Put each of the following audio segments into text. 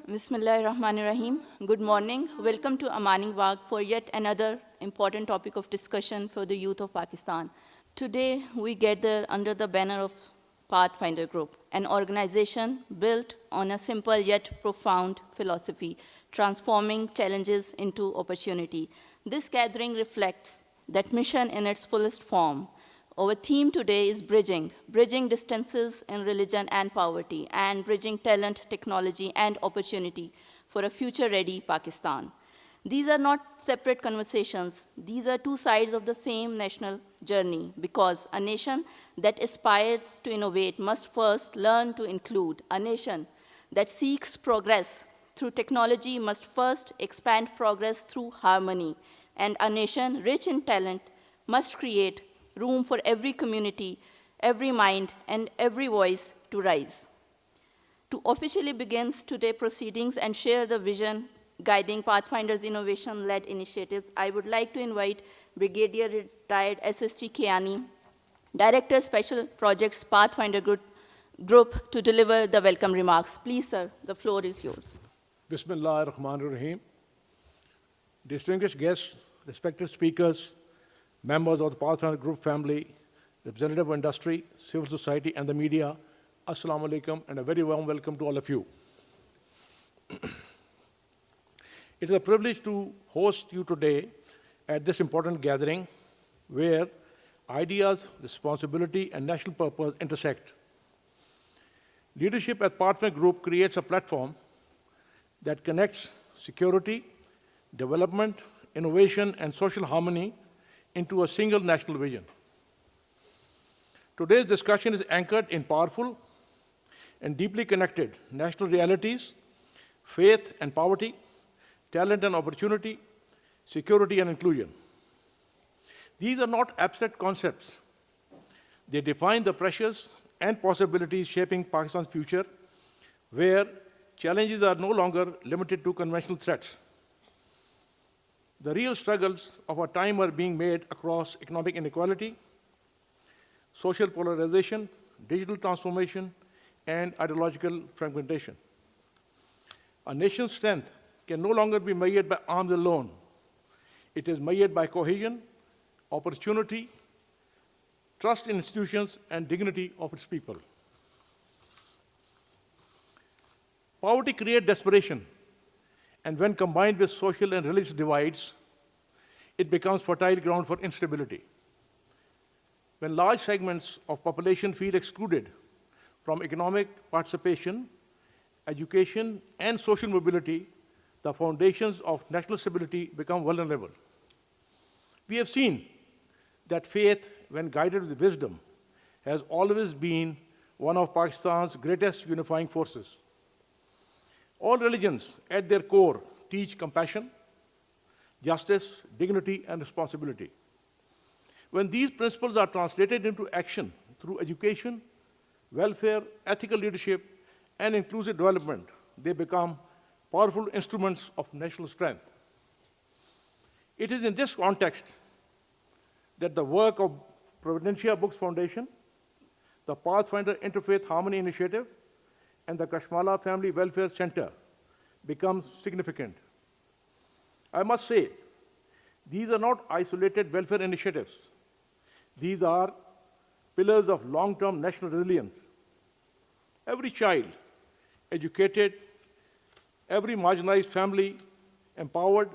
Bismillahirrahmanirrahim. Good morning. Welcome to Amaning Wag for yet another important topic of discussion for the youth of Pakistan. Today, we gather under the banner of Pathfinder Group, an organization built on a simple yet profound philosophy, transforming challenges into opportunity. This gathering reflects that mission in its fullest form. Our theme today is bridging distances in religion and poverty, and bridging talent, technology, and opportunity for a future-ready Pakistan. These are not separate conversations. These are two sides of the same national journey, because a nation that aspires to innovate must first learn to include. A nation that seeks progress through technology must first expand progress through harmony. And a nation rich in talent must create room for every community, every mind, and every voice to rise. To officially begin today's proceedings and share the vision guiding Pathfinder's innovation-led initiatives, I would like to invite Brigadier Retired SSG Kiani, Director Special Projects Pathfinder Group, to deliver the welcome remarks. Please, sir, the floor is yours. Bismillahirrahmanirrahim. Distinguished guests, respected speakers, members of the Pathfinder Group family, representative of industry, civil society, and the media, Assalamu alaikum, and a very warm welcome to all of you. It is a privilege to host you today at this important gathering where ideas, responsibility, and national purpose intersect. Leadership at Pathfinder Group creates a platform that connects security, development, innovation, and social harmony into a single national vision. Today's discussion is anchored in powerful and deeply connected national realities, faith and poverty, talent and opportunity, security and inclusion. These are not abstract concepts. They define the pressures and possibilities shaping Pakistan's future, where challenges are no longer limited to conventional threats. The real struggles of our time are being made across economic inequality, social polarization, digital transformation, and ideological fragmentation. A nation's strength can no longer be measured by arms alone. It is measured by cohesion, opportunity, trust in institutions, and dignity of its people. Poverty creates desperation, and when combined with social and religious divides, it becomes fertile ground for instability. When large segments of population feel excluded from economic participation, education, and social mobility, the foundations of national stability become vulnerable. We have seen that faith, when guided with wisdom, has always been one of Pakistan's greatest unifying forces. All religions, at their core, teach compassion, justice, dignity, and responsibility. When these principles are translated into action through education, welfare, ethical leadership, and inclusive development, they become powerful instruments of national strength. It is in this context that the work of Providencia Books Foundation, the Pathfinder Interfaith Harmony Initiative, and the Kashmala Family Welfare Center becomes significant. I must say, these are not isolated welfare initiatives. These are pillars of long-term national resilience. Every child educated, every marginalized family empowered,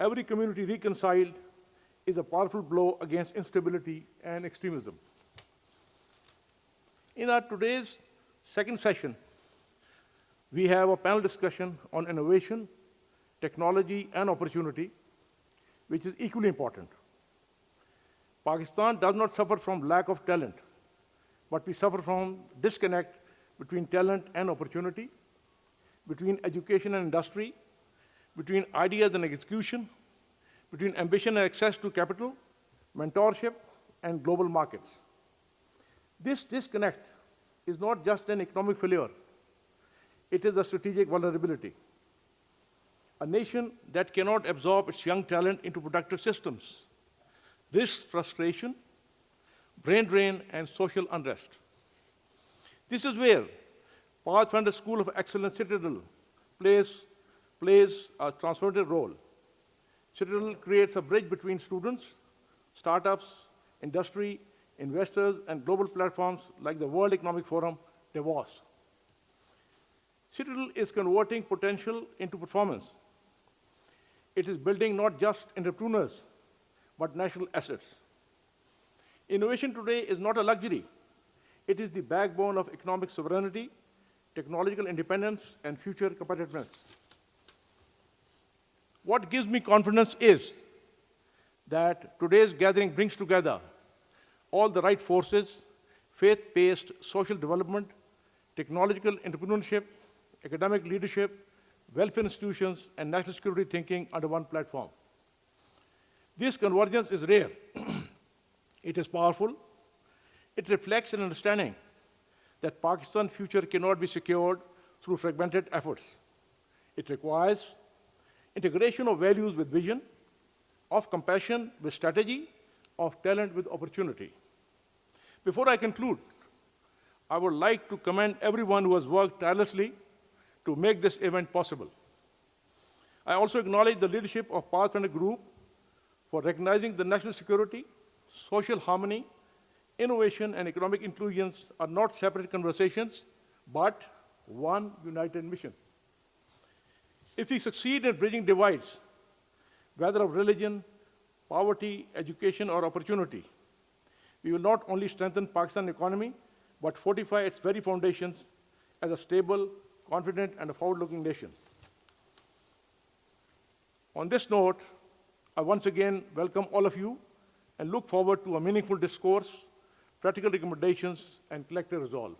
every community reconciled is a powerful blow against instability and extremism. In our today's second session, we have a panel discussion on innovation, technology, and opportunity, which is equally important. Pakistan does not suffer from lack of talent, but we suffer from disconnect between talent and opportunity, between education and industry, between ideas and execution, between ambition and access to capital, mentorship, and global markets. This disconnect is not just an economic failure. It is a strategic vulnerability. A nation that cannot absorb its young talent into productive systems risks frustration, brain drain, and social unrest. This is where Pathfinder School of Excellence CITADEL plays a transformative role. CITADEL creates a bridge between students, startups, industry, investors, and global platforms like the World Economic Forum, Davos. CITADEL is converting potential into performance. It is building not just entrepreneurs, but national assets. Innovation today is not a luxury. It is the backbone of economic sovereignty, technological independence, and future competitiveness. What gives me confidence is that today's gathering brings together all the right forces: faith-based social development, technological entrepreneurship, academic leadership, welfare institutions, and national security thinking under one platform. This convergence is rare. It is powerful. It reflects an understanding that Pakistan's future cannot be secured through fragmented efforts. It requires integration of values with vision, of compassion with strategy, of talent with opportunity. Before I conclude, I would like to commend everyone who has worked tirelessly to make this event possible. I also acknowledge the leadership of Pathfinder Group for recognizing the national security, social harmony, innovation, and economic inclusion are not separate conversations, but one united mission. If we succeed in bridging divides, whether of religion, poverty, education, or opportunity, we will not only strengthen Pakistan's economy, but fortify its very foundations as a stable, confident, and a forward-looking nation. On this note, I once again welcome all of you and look forward to a meaningful discourse, practical recommendations, and collective resolve.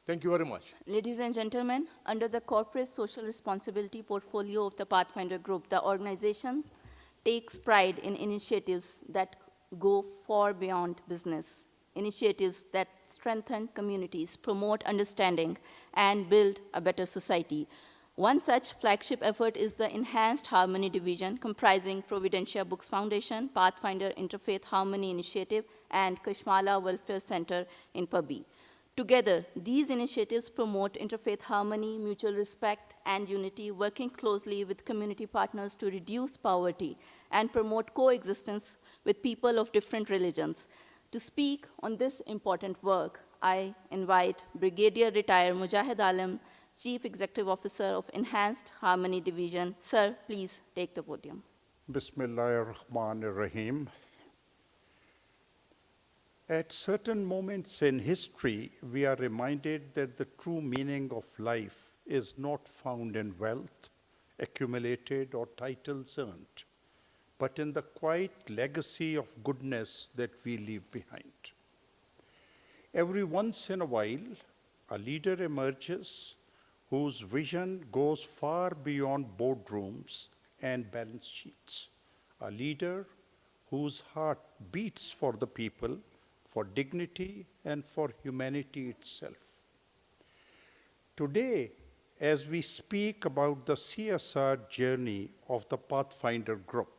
Thank you very much. Ladies and gentlemen, under the corporate social responsibility portfolio of the Pathfinder Group, the organization takes pride in initiatives that go far beyond business, initiatives that strengthen communities, promote understanding, and build a better society. One such flagship effort is the Enhanced Harmony Division, comprising Providentia Books Foundation, Pathfinder Interfaith Harmony Initiative, and Kashmala Welfare Center in Pabi. Together, these initiatives promote interfaith harmony, mutual respect, and unity, working closely with community partners to reduce poverty and promote coexistence with people of different religions. To speak on this important work, I invite Brigadier Retired Mujahid Alam, Chief Executive Officer of Enhanced Harmony Division. Sir, please take the podium. Bismillahir-Rahmanir-Rahim. At certain moments in history, we are reminded that the true meaning of life is not found in wealth accumulated or titles earned, but in the quiet legacy of goodness that we leave behind. Every once in a while, a leader emerges whose vision goes far beyond boardrooms and balance sheets. A leader whose heart beats for the people, for dignity, and for humanity itself. Today, as we speak about the CSR journey of the Pathfinder Group,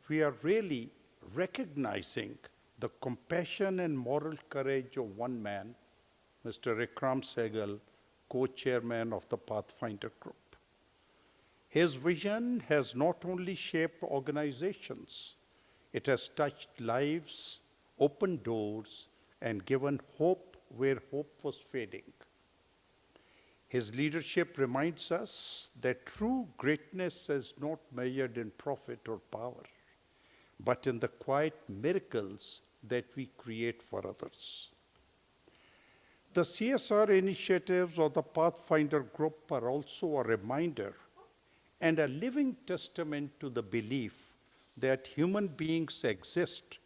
we are really recognizing the compassion and moral courage of one man, Mr. Ikram Sehgal, co-chairman of the Pathfinder Group. His vision has not only shaped organizations, it has touched lives, opened doors, and given hope where hope was fading. His leadership reminds us that true greatness is not measured in profit or power, but in the quiet miracles that we create for others. The CSR initiatives of the Pathfinder Group are also a reminder and a living testament to the belief that human beings exist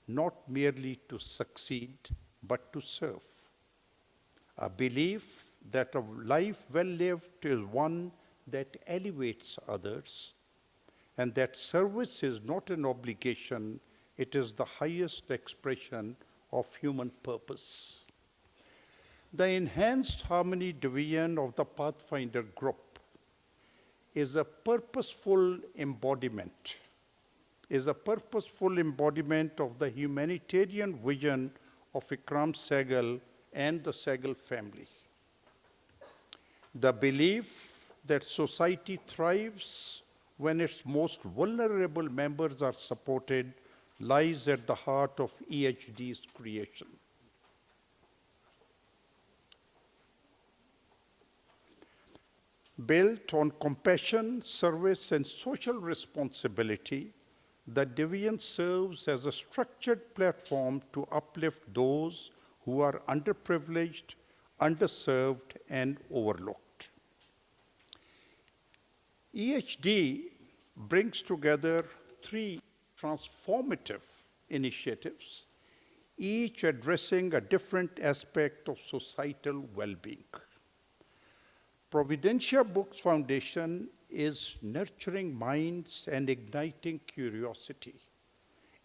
not merely to succeed, but to serve. A belief that a life well lived is one that elevates others, and that service is not an obligation, it is the highest expression of human purpose. The Enhanced Harmony Division of the Pathfinder Group is a purposeful embodiment of the humanitarian vision of Ikram Sehgal and the Sehgal family. The belief that society thrives when its most vulnerable members are supported lies at the heart of EHD's creation. Built on compassion, service, and social responsibility, the division serves as a structured platform to uplift those who are underprivileged, underserved, and overlooked. EHD brings together three transformative initiatives, each addressing a different aspect of societal well-being. Providentia Books Foundation is nurturing minds and igniting curiosity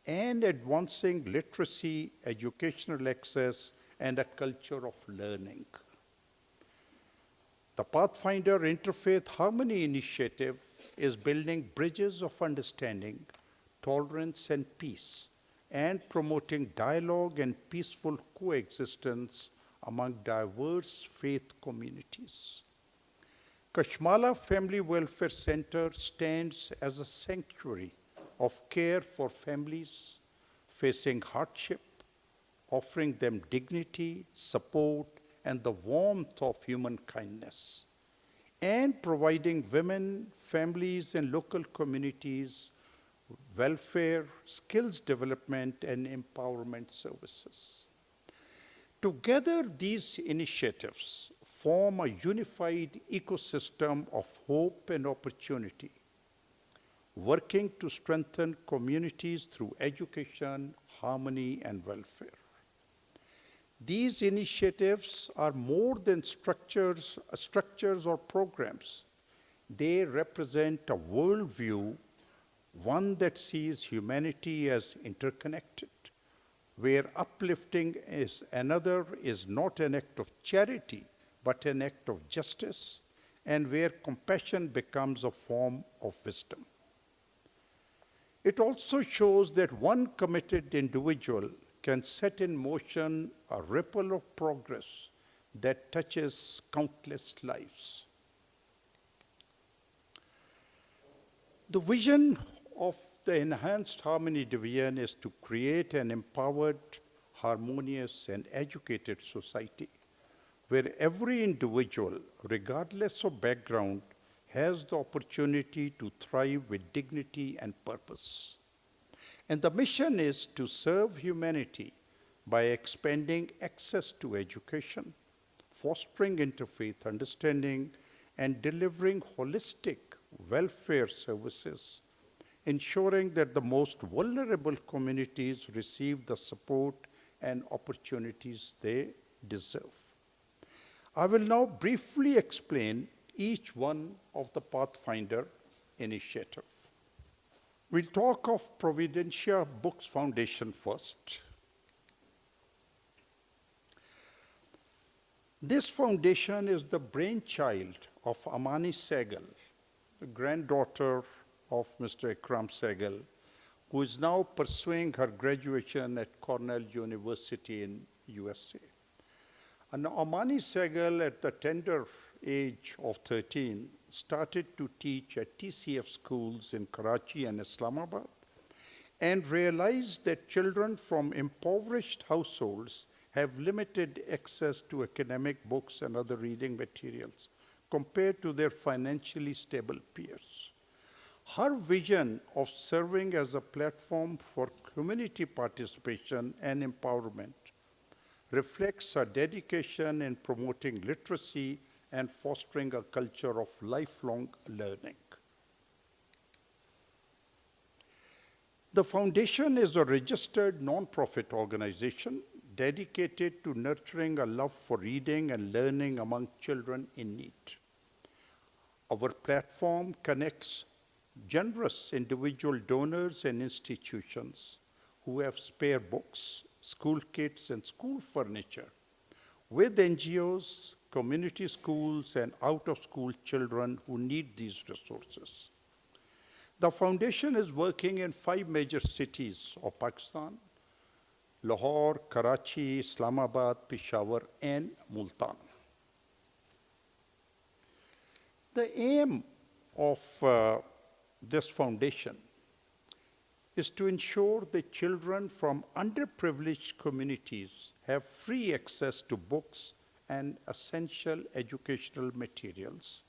and advancing literacy, educational access, and a culture of learning. The Pathfinder Interfaith Harmony Initiative is building bridges of understanding, tolerance, and peace, and promoting dialogue and peaceful coexistence among diverse faith communities. Kashmala Family Welfare Center stands as a sanctuary of care for families facing hardship, offering them dignity, support, and the warmth of human kindness, and providing women, families, and local communities welfare, skills development, and empowerment services. Together, these initiatives form a unified ecosystem of hope and opportunity, working to strengthen communities through education, harmony, and welfare. These initiatives are more than structures or programs. They represent a worldview, one that sees humanity as interconnected, where uplifting another is not an act of charity, but an act of justice, and where compassion becomes a form of wisdom. It also shows that one committed individual can set in motion a ripple of progress that touches countless lives. The vision of the Enhanced Harmony Division is to create an empowered, harmonious, and educated society where every individual, regardless of background, has the opportunity to thrive with dignity and purpose. And the mission is to serve humanity by expanding access to education, fostering interfaith understanding, and delivering holistic welfare services, ensuring that the most vulnerable communities receive the support and opportunities they deserve. I will now briefly explain each one of the Pathfinder initiative. We'll talk of Providentia Books Foundation first. This foundation is the brainchild of Amani Sehgal, the granddaughter of Mr. Ikram Sehgal, who is now pursuing her graduation at Cornell University in USA. And Amani Sehgal, at the tender age of 13, started to teach at TCF schools in Karachi and Islamabad, and realized that children from impoverished households have limited access to academic books and other reading materials compared to their financially stable peers. Her vision of serving as a platform for community participation and empowerment reflects her dedication in promoting literacy and fostering a culture of lifelong learning. The foundation is a registered nonprofit organization dedicated to nurturing a love for reading and learning among children in need. Our platform connects generous individual donors and institutions who have spare books, school kits, and school furniture with NGOs, community schools, and out-of-school children who need these resources. The foundation is working in 5 major cities of Pakistan: Lahore, Karachi, Islamabad, Peshawar, and Multan. The aim of this foundation is to ensure that children from underprivileged communities have free access to books and essential educational materials,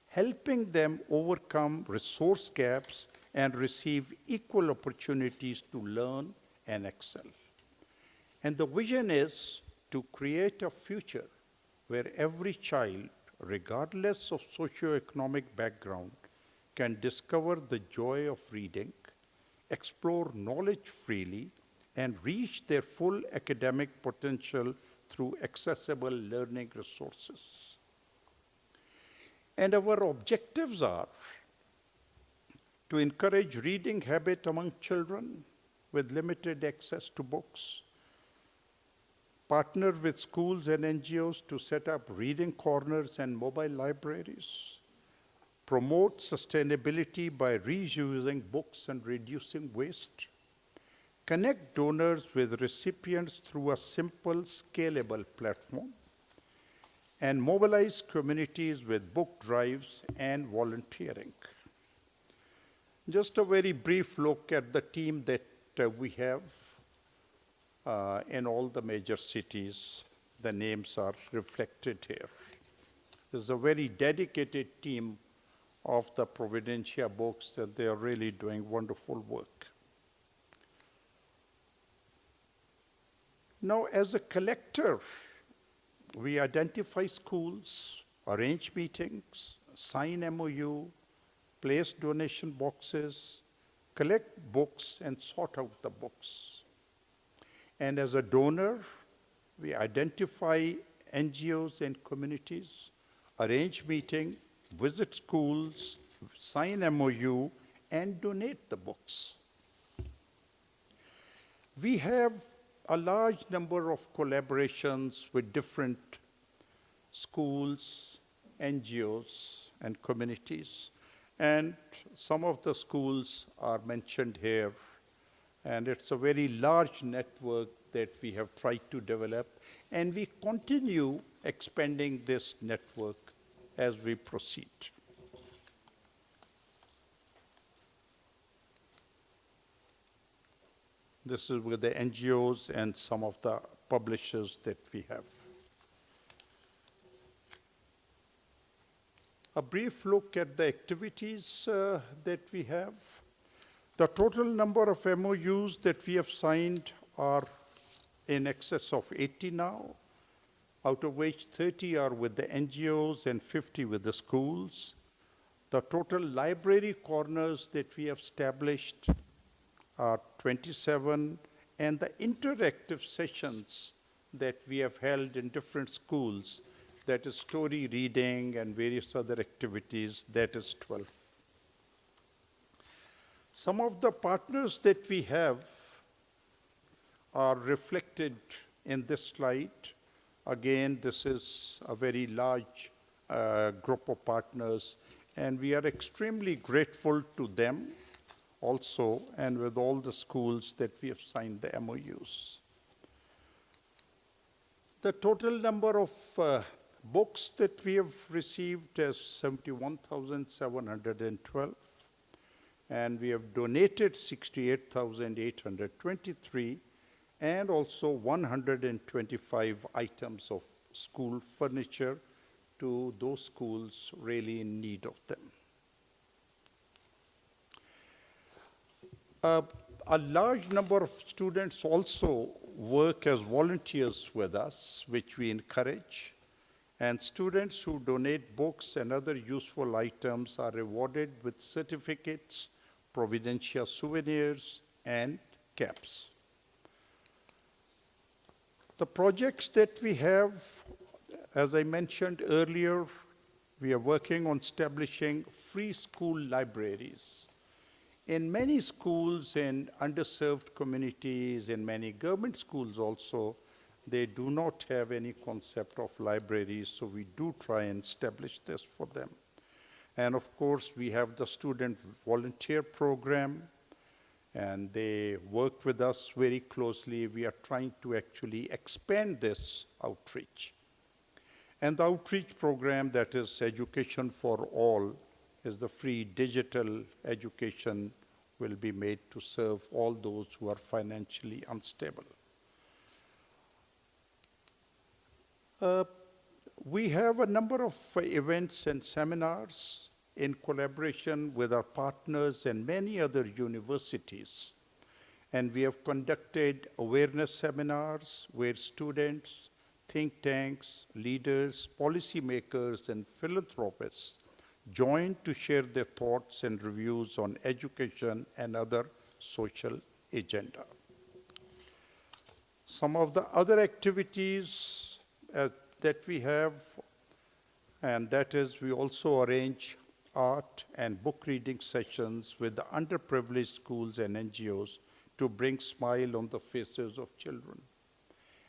helping them overcome resource gaps and receive equal opportunities to learn and excel. And the vision is to create a future where every child, regardless of socioeconomic background, can discover the joy of reading, explore knowledge freely, and reach their full academic potential through accessible learning resources. And our objectives are to encourage reading habit among children with limited access to books, partner with schools and NGOs to set up reading corners and mobile libraries, promote sustainability by reusing books and reducing waste, connect donors with recipients through a simple, scalable platform, and mobilize communities with book drives and volunteering. Just a very brief look at the team that we have in all the major cities. The names are reflected here. There's a very dedicated team of the Providencia books, and they are really doing wonderful work. Now, as a collector, we identify schools, arrange meetings, sign MOU, place donation boxes, collect books, and sort out the books. And as a donor, we identify NGOs and communities, arrange meetings, visit schools, sign MOU, and donate the books. We have a large number of collaborations with different schools, NGOs, and communities. And some of the schools are mentioned here. And it's a very large network that we have tried to develop. And we continue expanding this network as we proceed. This is with the NGOs and some of the publishers that we have. A brief look at the activities that we have. The total number of MOUs that we have signed are in excess of 80 now, out of which 30 are with the NGOs and 50 with the schools. The total library corners that we have established are 27, and the interactive sessions that we have held in different schools, that is story reading and various other activities, that is 12. Some of the partners that we have are reflected in this slide. Again, this is a very large group of partners, and we are extremely grateful to them also, and with all the schools that we have signed the MOUs. The total number of books that we have received is 71,712, and we have donated 68,823, and also 125 items of school furniture to those schools really in need of them. A large number of students also work as volunteers with us, which we encourage. And students who donate books and other useful items are rewarded with certificates, Providencia souvenirs, and caps. The projects that we have, as I mentioned earlier, we are working on establishing free school libraries. In many schools in underserved communities, in many government schools also, They do not have any concept of libraries, so we do try and establish this for them. And of course, we have the student volunteer program, and they work with us very closely. We are trying to actually expand this outreach. And the outreach program that is Education for All is the free digital education will be made to serve all those who are financially unstable. We have a number of events and seminars in collaboration with our partners and many other universities. And we have conducted awareness seminars where students, think tanks, leaders, policymakers, and philanthropists join to share their thoughts and reviews on education and other social agenda. Some of the other activities that we have, and that is we also arrange art and book reading sessions with the underprivileged schools and NGOs to bring smile on the faces of children.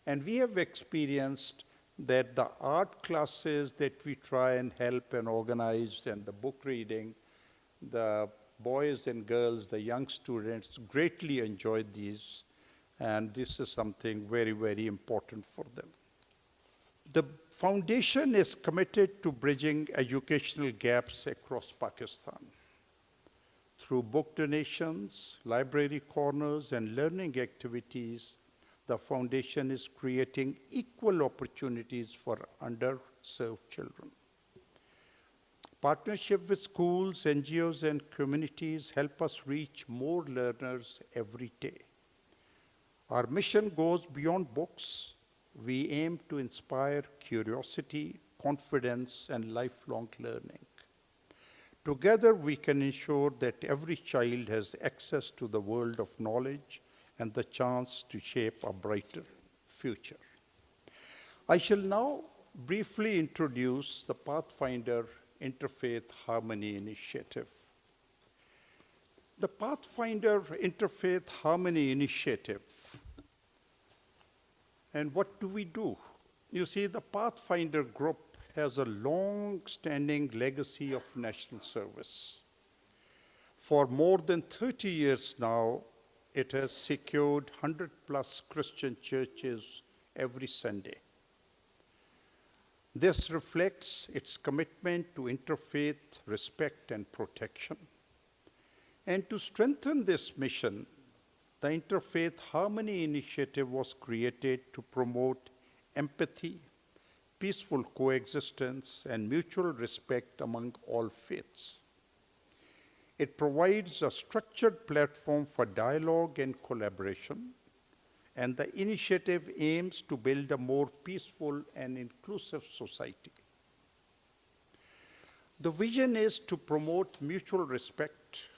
And we have experienced that the art classes that we try and help and organize and the book reading, the boys and girls, the young students greatly enjoyed these, and this is something very, very important for them. The foundation is committed to bridging educational gaps across Pakistan. Through book donations, library corners, and learning activities, the foundation is creating equal opportunities for underserved children. Partnership with schools, NGOs, and communities help us reach more learners every day. Our mission goes beyond books. We aim to inspire curiosity, confidence, and lifelong learning. Together, we can ensure that every child has access to the world of knowledge and the chance to shape a brighter future. I shall now briefly introduce the Pathfinder Interfaith Harmony Initiative. The Pathfinder Interfaith Harmony Initiative. And what do we do? You see, the Pathfinder group has a long-standing legacy of national service. For more than 30 years now, it has secured 100+ Christian churches every Sunday. This reflects its commitment to interfaith respect and protection. And to strengthen this mission, the Interfaith Harmony Initiative was created to promote empathy, peaceful coexistence, and mutual respect among all faiths. It provides a structured platform for dialogue and collaboration, and the initiative aims to build a more peaceful and inclusive society. The vision is to promote mutual respect,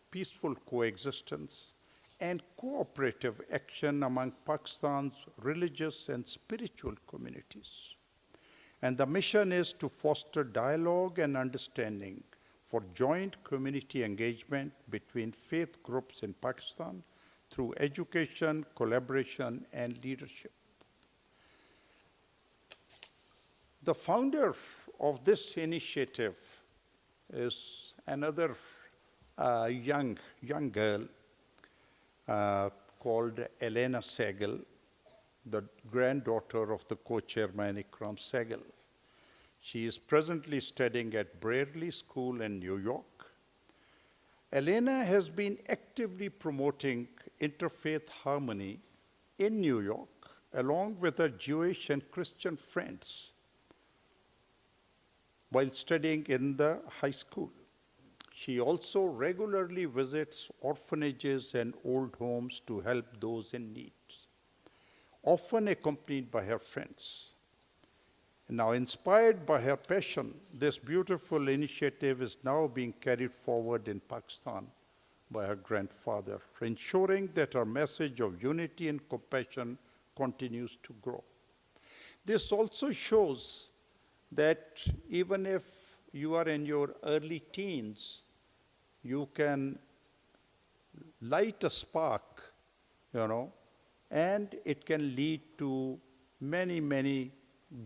peaceful coexistence, and cooperative action among Pakistan's religious and spiritual communities. And the mission is to foster dialogue and understanding for joint community engagement between faith groups in Pakistan through education, collaboration, and leadership. The founder of this initiative is another young girl called Elena Sehgal, the granddaughter of the co-chairman Ikram Sehgal. She is presently studying at Brearley School in New York. Elena has been actively promoting interfaith harmony in New York, along with her Jewish and Christian friends, while studying in the high school. She also regularly visits orphanages and old homes to help those in need, often accompanied by her friends. Now, inspired by her passion, this beautiful initiative is now being carried forward in Pakistan by her grandfather, ensuring that our message of unity and compassion continues to grow. This also shows that even if you are in your early teens, you can light a spark, and it can lead to many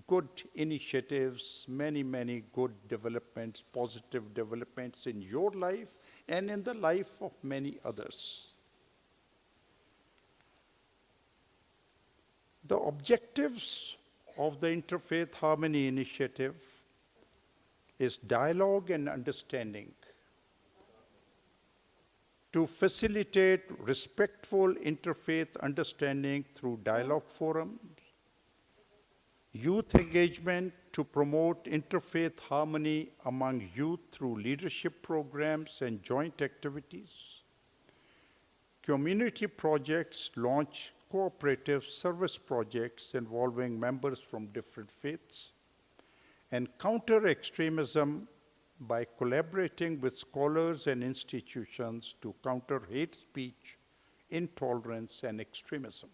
good initiatives, many good developments, positive developments in your life and in the life of many others. The objectives of the Interfaith Harmony Initiative is dialogue and understanding, to facilitate respectful interfaith understanding through dialogue forums, youth engagement to promote interfaith harmony among youth through leadership programs and joint activities, community projects launch cooperative service projects involving members from different faiths, and counter extremism by collaborating with scholars and institutions to counter hate speech, intolerance, and extremism.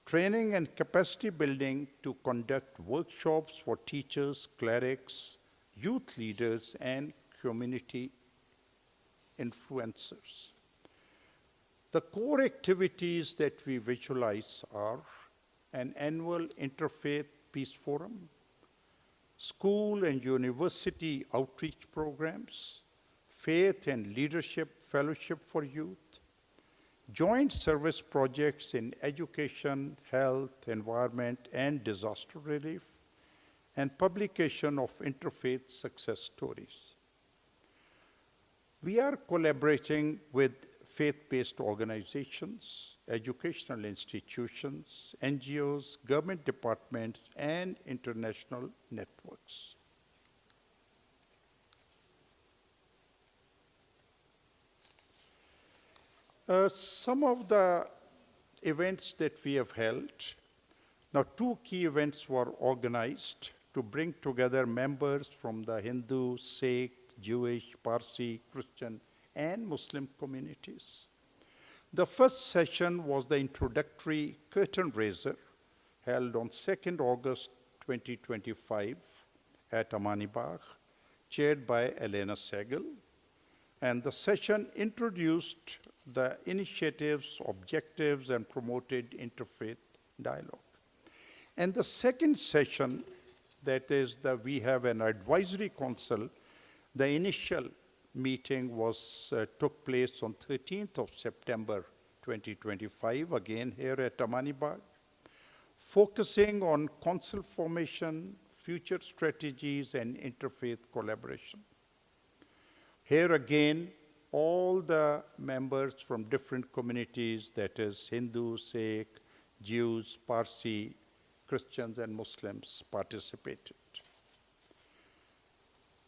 Training and capacity building to conduct workshops for teachers, clerics, youth leaders, and community influencers. The core activities that we visualize are an annual Interfaith Peace Forum, school and university outreach programs, faith and leadership fellowship for youth, joint service projects in education, health, environment, and disaster relief, and publication of interfaith success stories. We are collaborating with faith-based organizations, educational institutions, NGOs, government departments, and international networks. Some of the events that we have held, now 2 key events were organized to bring together members from the Hindu, Sikh, Jewish, Parsi, Christian, and Muslim communities. The first session was the introductory curtain raiser held on 2nd August 2025 at Amani Bagh, chaired by Elena Sehgal. And the session introduced the initiatives, objectives, and promoted interfaith dialogue. And the second session, that is we have an advisory council. The initial meeting took place on 13th of September 2025, again here at Amani Bagh, focusing on council formation, future strategies, and interfaith collaboration. Here again, all the members from different communities, that is Hindu, Sikh, Jews, Parsi, Christians, and Muslims participated.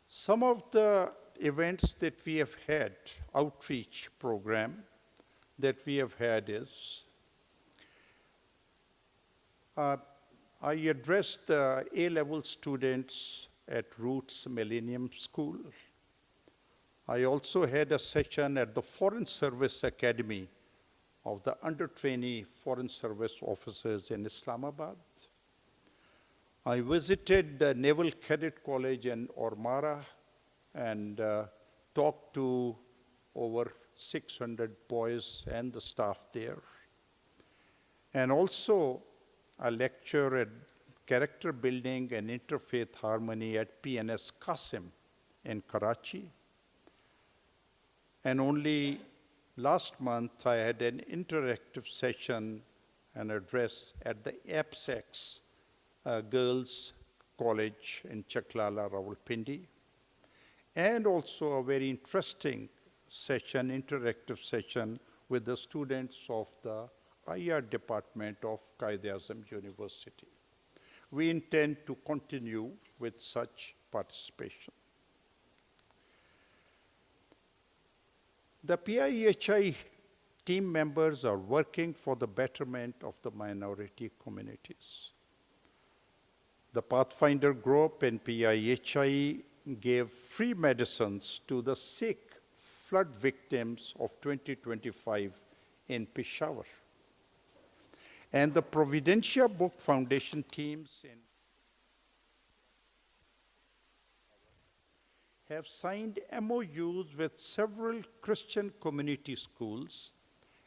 Some of the events that we have had, outreach program that we have had is, I addressed the A-level students at Roots Millennium School. I also had a session at the Foreign Service Academy of the under-trainee Foreign Service officers in Islamabad. I visited the Naval Cadet College in Ormara and talked to over 600 boys and the staff there. And also a lecture at Character Building and Interfaith Harmony at PNS Qasim in Karachi. And only last month, I had an interactive session and address at the APSEX Girls College in Chaklala, Rawalpindi. And also a very interesting session, interactive session with the students of the IR department of Quaid-e-Azam University. We intend to continue with such participation. The PIEHI team members are working for the betterment of the minority communities. The Pathfinder Group and PIEHI gave free medicines to the Sikh flood victims of 2025 in Peshawar. And the Providencia Book Foundation teams have signed MOUs with several Christian community schools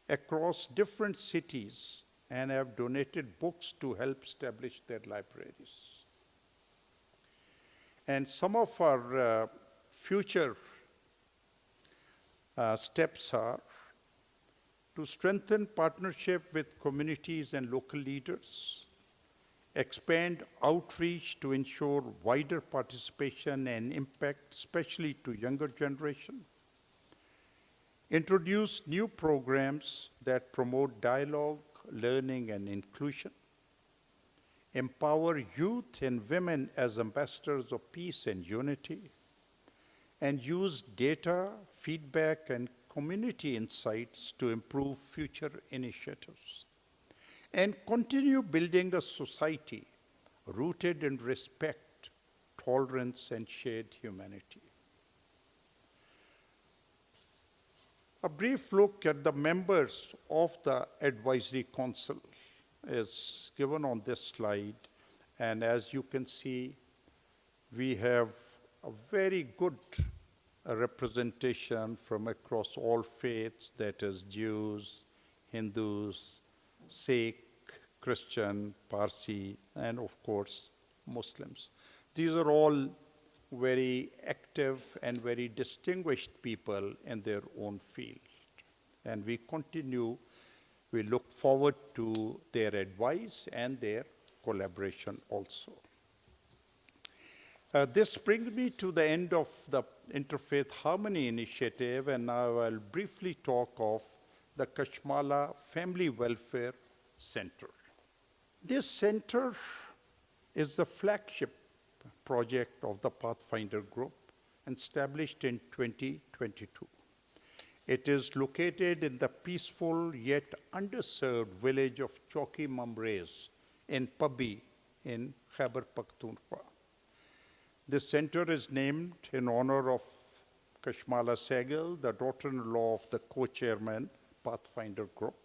across different cities and have donated books to help establish their libraries. And some of our future steps are to strengthen partnership with communities and local leaders, expand outreach to ensure wider participation and impact, especially to younger generation, introduce new programs that promote dialogue, learning, and inclusion, empower youth and women as ambassadors of peace and unity, and use data, feedback, and community insights to improve future initiatives, and continue building a society rooted in respect, tolerance, and shared humanity. A brief look at the members of the Advisory Council is given on this slide, and as you can see, we have a very good representation from across all faiths, that is Jews, Hindus, Sikh, Christian, Parsi, and of course, Muslims. These are all very active and very distinguished people in their own field. And we look forward to their advice and their collaboration also. This brings me to the end of the Interfaith Harmony Initiative, and now I'll briefly talk of the Kashmala Family Welfare Center. This center is the flagship project of the Pathfinder Group, established in 2022. It is located in the peaceful yet underserved village of Chowki Mamrez in Pabbi in Khyber Pakhtunkhwa. This center is named in honor of Kashmala Sehgal, the daughter-in-law of the co-chairman Pathfinder Group.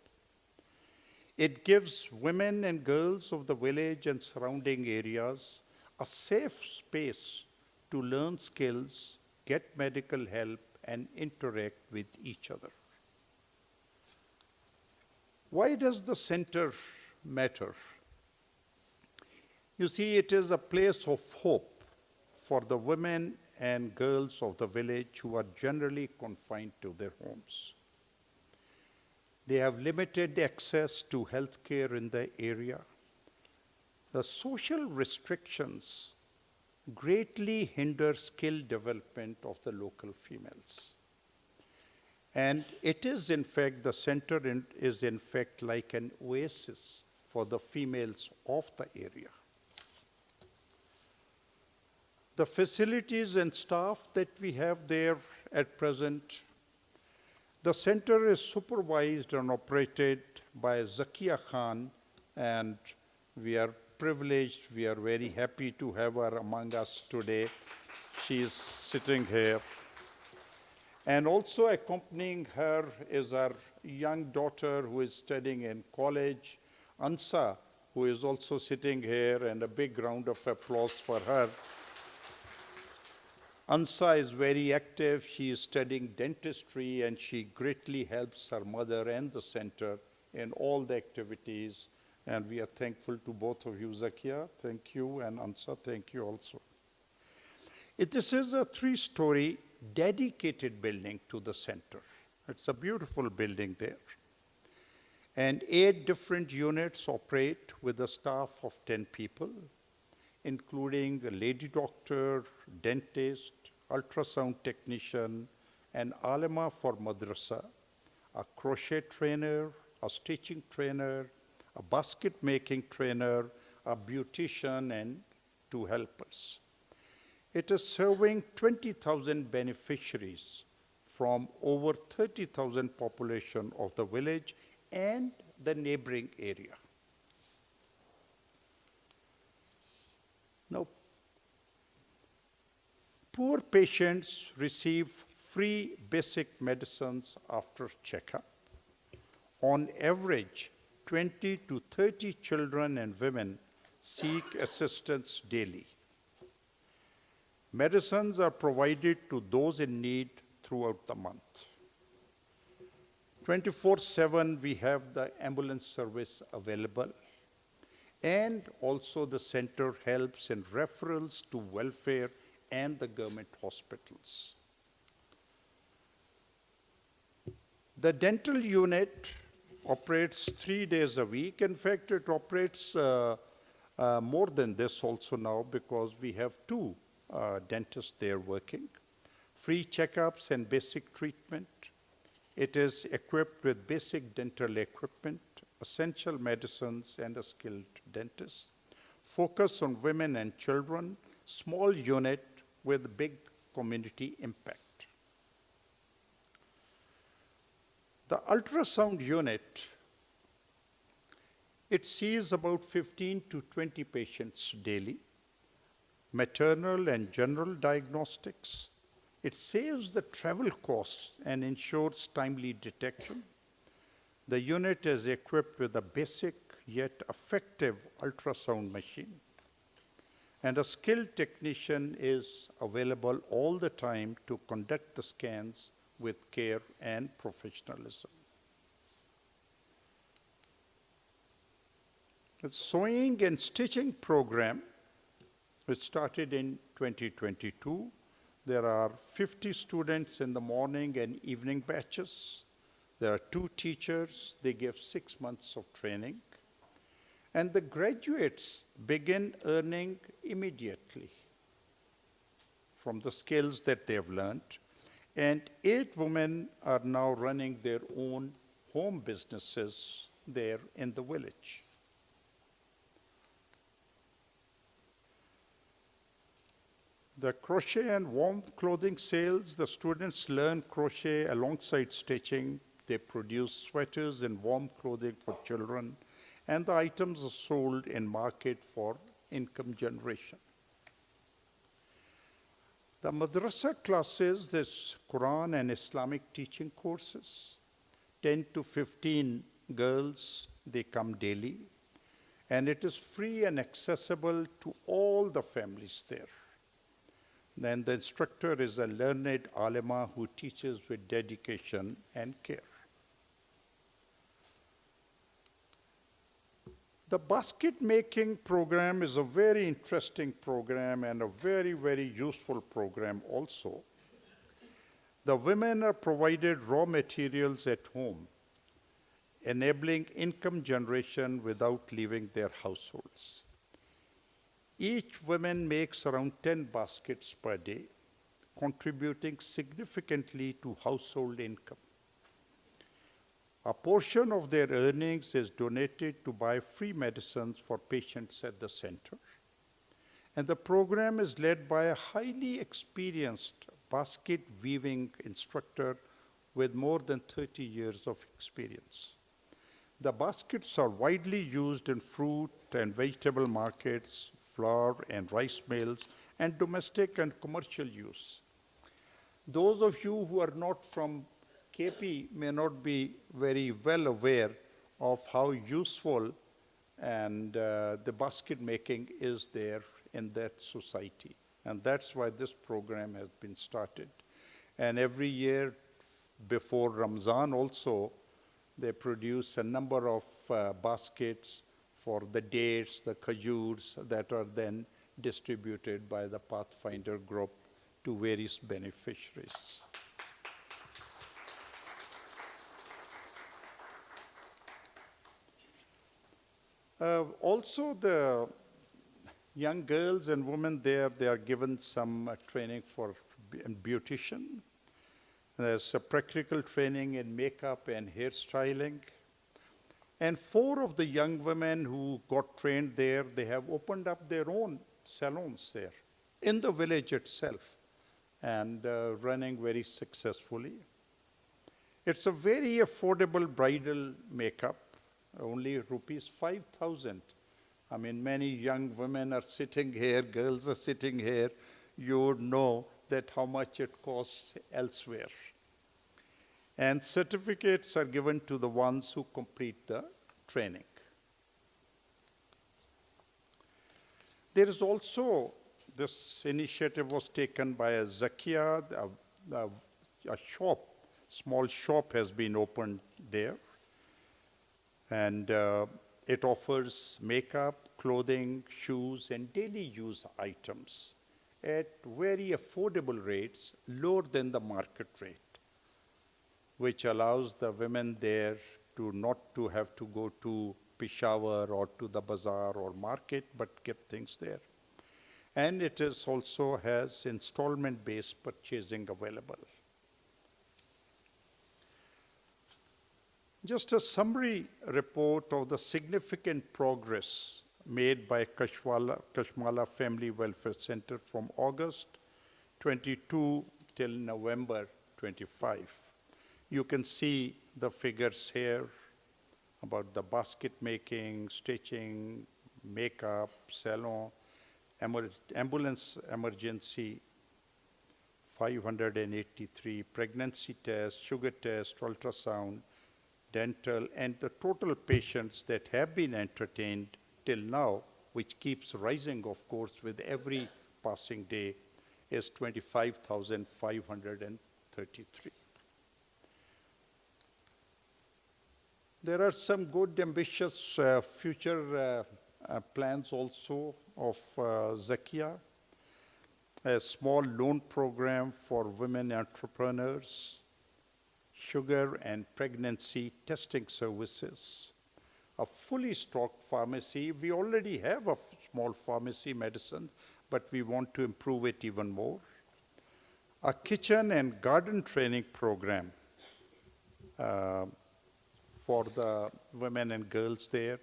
It gives women and girls of the village and surrounding areas a safe space to learn skills, get medical help, and interact with each other. Why does the center matter? You see, it is a place of hope for the women and girls of the village who are generally confined to their homes. They have limited access to health care in the area. The social restrictions greatly hinder skill development of the local females. And it is, in fact, the center is in fact like an oasis for the females of the area. The facilities and staff that we have there at present, the center is supervised and operated by Zakia Khan, and we are privileged, we are very happy to have her among us today. She is sitting here. And also accompanying her is our young daughter who is studying in college, Ansa, who is also sitting here, and a big round of applause for her. Ansa is very active. She is studying dentistry, and she greatly helps her mother and the center in all the activities. And we are thankful to both of you, Zakia. Thank you, and Ansa, thank you also. This is a 3-story dedicated building to the center. It's a beautiful building there. And 8 different units operate with a staff of 10 people, including a lady doctor, dentist, ultrasound technician, an alima for madrasa, a crochet trainer, a stitching trainer, a basket making trainer, a beautician, and 2 helpers. It is serving 20,000 beneficiaries from over 30,000 population of the village and the neighboring area. Now, poor patients receive free basic medicines after checkup. On average, 20 to 30 children and women seek assistance daily. Medicines are provided to those in need throughout the month. 24/7 we have the ambulance service available, and also the center helps in referrals to welfare and the government hospitals. The dental unit operates 3 days a week. In fact, it operates more than this also now, because we have 2 dentists there working. Free checkups and basic treatment. It is equipped with basic dental equipment, essential medicines, and a skilled dentist. Focus on women and children, small unit with big community impact. The ultrasound unit, it sees about 15 to 20 patients daily, maternal and general diagnostics. It saves the travel costs and ensures timely detection. The unit is equipped with a basic yet effective ultrasound machine. And a skilled technician is available all the time to conduct the scans with care and professionalism. The sewing and stitching program, which started in 2022, there are 50 students in the morning and evening batches. There are 2 teachers. They give 6 months of training. And the graduates begin earning immediately from the skills that they have learned. And 8 women are now running their own home businesses there in the village. The crochet and warm clothing sales, the students learn crochet alongside stitching. They produce sweaters and warm clothing for children, and the items are sold in market for income generation. The madrasa classes, there's Quran and Islamic teaching courses. 10 to 15 girls, they come daily, and it is free and accessible to all the families there. Then the instructor is a learned alima who teaches with dedication and care. The basket making program is a very interesting program and a very, very useful program also. The women are provided raw materials at home, enabling income generation without leaving their households. Each woman makes around 10 baskets per day, contributing significantly to household income. A portion of their earnings is donated to buy free medicines for patients at the center. And the program is led by a highly experienced basket weaving instructor with more than 30 years of experience. The baskets are widely used in fruit and vegetable markets, flour and rice mills, and domestic and commercial use. Those of you who are not from KP may not be very well aware of how useful and the basket making is there in that society. And that's why this program has been started. And every year before Ramzan also, they produce a number of baskets for the dates, the khajurs that are then distributed by the Pathfinder group to various beneficiaries. Also, the young girls and women there, they are given some training for beautician. There's a practical training in makeup and hairstyling. And 4 of the young women who got trained there, they have opened up their own salons there in the village itself and running very successfully. It's a very affordable bridal makeup, only rupees 5,000. I mean, many young women are sitting here, girls are sitting here. You would know that how much it costs elsewhere. And certificates are given to the ones who complete the training. There is also, this initiative was taken by a Zakia, a shop small shop has been opened there. And it offers makeup, clothing, shoes, and daily use items at very affordable rates, lower than the market rate, which allows the women there to not to have to go to Peshawar or to the bazaar or market, but get things there. And it is also has installment-based purchasing available. Just a summary report of the significant progress made by Kashmala Family Welfare Center from August 22 till November 25. You can see the figures here about the basket making, stitching, makeup, salon, ambulance emergency, 583, pregnancy test, sugar test, ultrasound, dental, and the total patients that have been entertained till now, which keeps rising, of course, with every passing day, is 25,533. There are some good, ambitious future plans also of Zakia, a small loan program for women entrepreneurs, sugar and pregnancy testing services, a fully stocked pharmacy. We already have a small pharmacy medicine, but we want to improve it even more. A kitchen and garden training program for the women and girls there,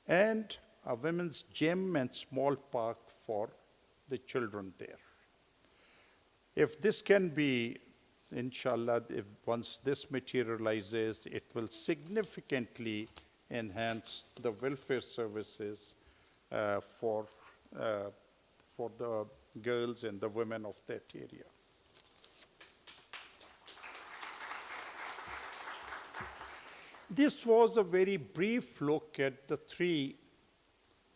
and a women's gym and small park for the children there. If this can be, inshallah, if once this materializes, it will significantly enhance the welfare services for the girls and the women of that area. This was a very brief look at the three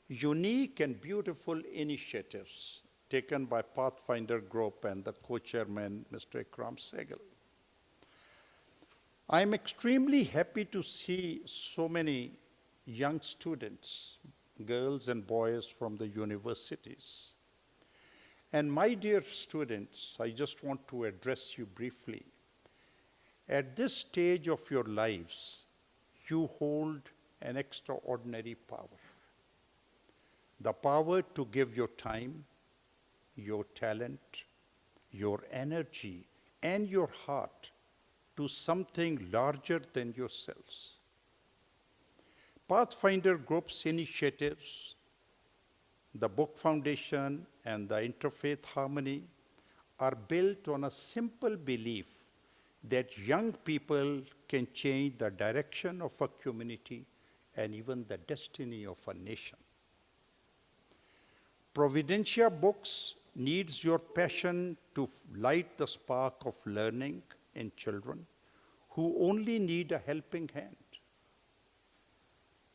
unique and beautiful initiatives taken by Pathfinder Group and the co-chairman, Mr. Ikram Sehgal. I'm extremely happy to see so many young students, girls and boys from the universities. And my dear students, I just want to address you briefly. At this stage of your lives, you hold an extraordinary power. The power to give your time, your talent, your energy, and your heart to something larger than yourselves. Pathfinder Group's initiatives, the Book Foundation and the Interfaith Harmony are built on a simple belief that young people can change the direction of a community and even the destiny of a nation. Providentia Books needs your passion to light the spark of learning in children who only need a helping hand.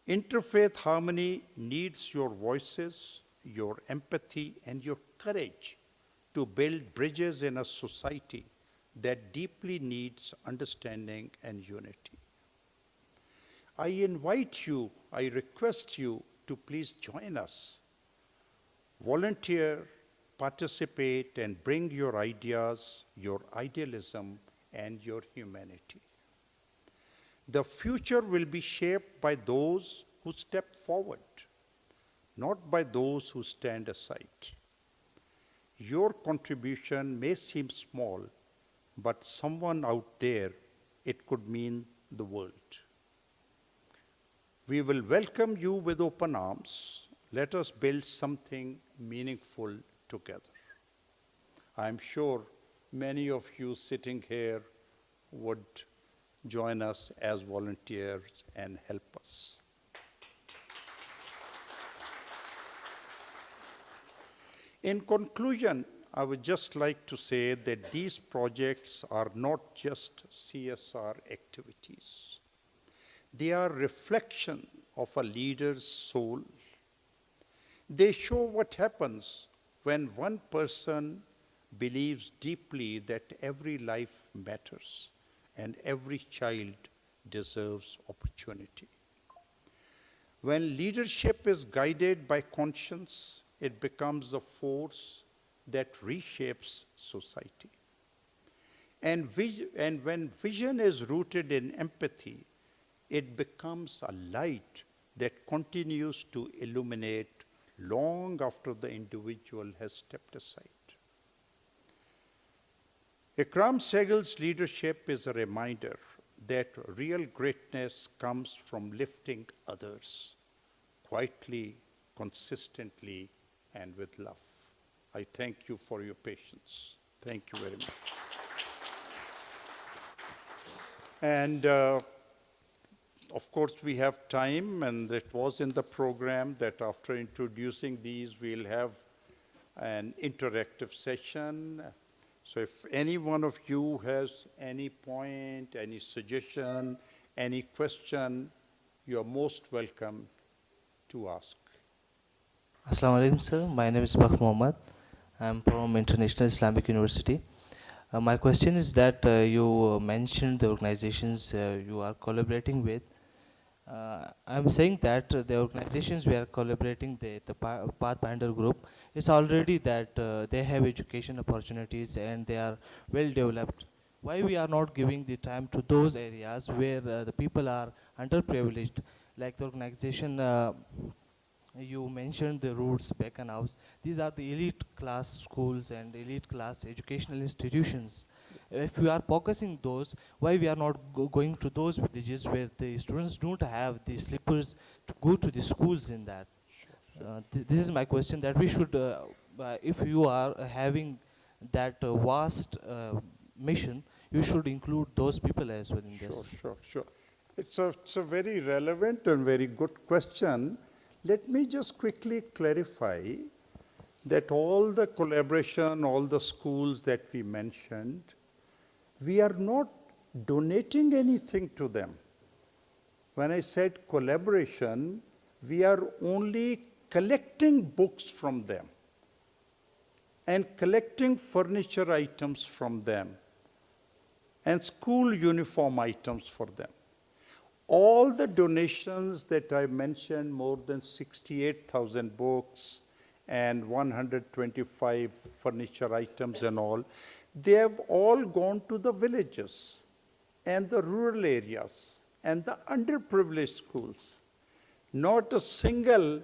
Interfaith Harmony needs your voices, your empathy, and your courage to build bridges in a society that deeply needs understanding and unity. I invite you, I request you to please join us. Volunteer, participate, and bring your ideas, your idealism, and your humanity. The future will be shaped by those who step forward, not by those who stand aside. Your contribution may seem small, but someone out there, it could mean the world. We will welcome you with open arms. Let us build something meaningful together. I'm sure many of you sitting here would join us as volunteers and help us. In conclusion, I would just like to say that these projects are not just CSR activities. They are reflection of a leader's soul. They show what happens when one person believes deeply that every life matters and every child deserves opportunity. When leadership is guided by conscience, it becomes a force that reshapes society. And when vision is rooted in empathy, it becomes a light that continues to illuminate long after the individual has stepped aside. Ikram Segal's leadership is a reminder that real greatness comes from lifting others quietly, consistently, and with love. I thank you for your patience. Thank you very much. And of course, we have time, and it was in the program that after introducing these, we'll have an interactive session. So if any one of you has any point, any suggestion, any question, you are most welcome to ask. Assalamu alaikum, sir. My name is Bakr Mohammed. I'm from International Islamic University. My question is that you mentioned the organizations you are collaborating with. I'm saying that the organizations we are collaborating, the Pathfinder group, is already that they have education opportunities and they are well developed. Why we are not giving the time to those areas where the people are underprivileged, like the organization you mentioned the roots, Beacon House. These are the elite class schools and elite class educational institutions. If we are focusing those, why we are not going to those villages where the students don't have the slippers to go to the schools in that? This is my question, that we should, if you are having that vast mission, you should include those people as well in this. Sure. It's a very relevant and very good question. Let me just quickly clarify that all the collaboration, all the schools that we mentioned, we are not donating anything to them. When I said collaboration, we are only collecting books from them and collecting furniture items from them and school uniform items for them. All the donations that I mentioned, more than 68,000 books and 125 furniture items and all, they have all gone to the villages and the rural areas and the underprivileged schools. Not a single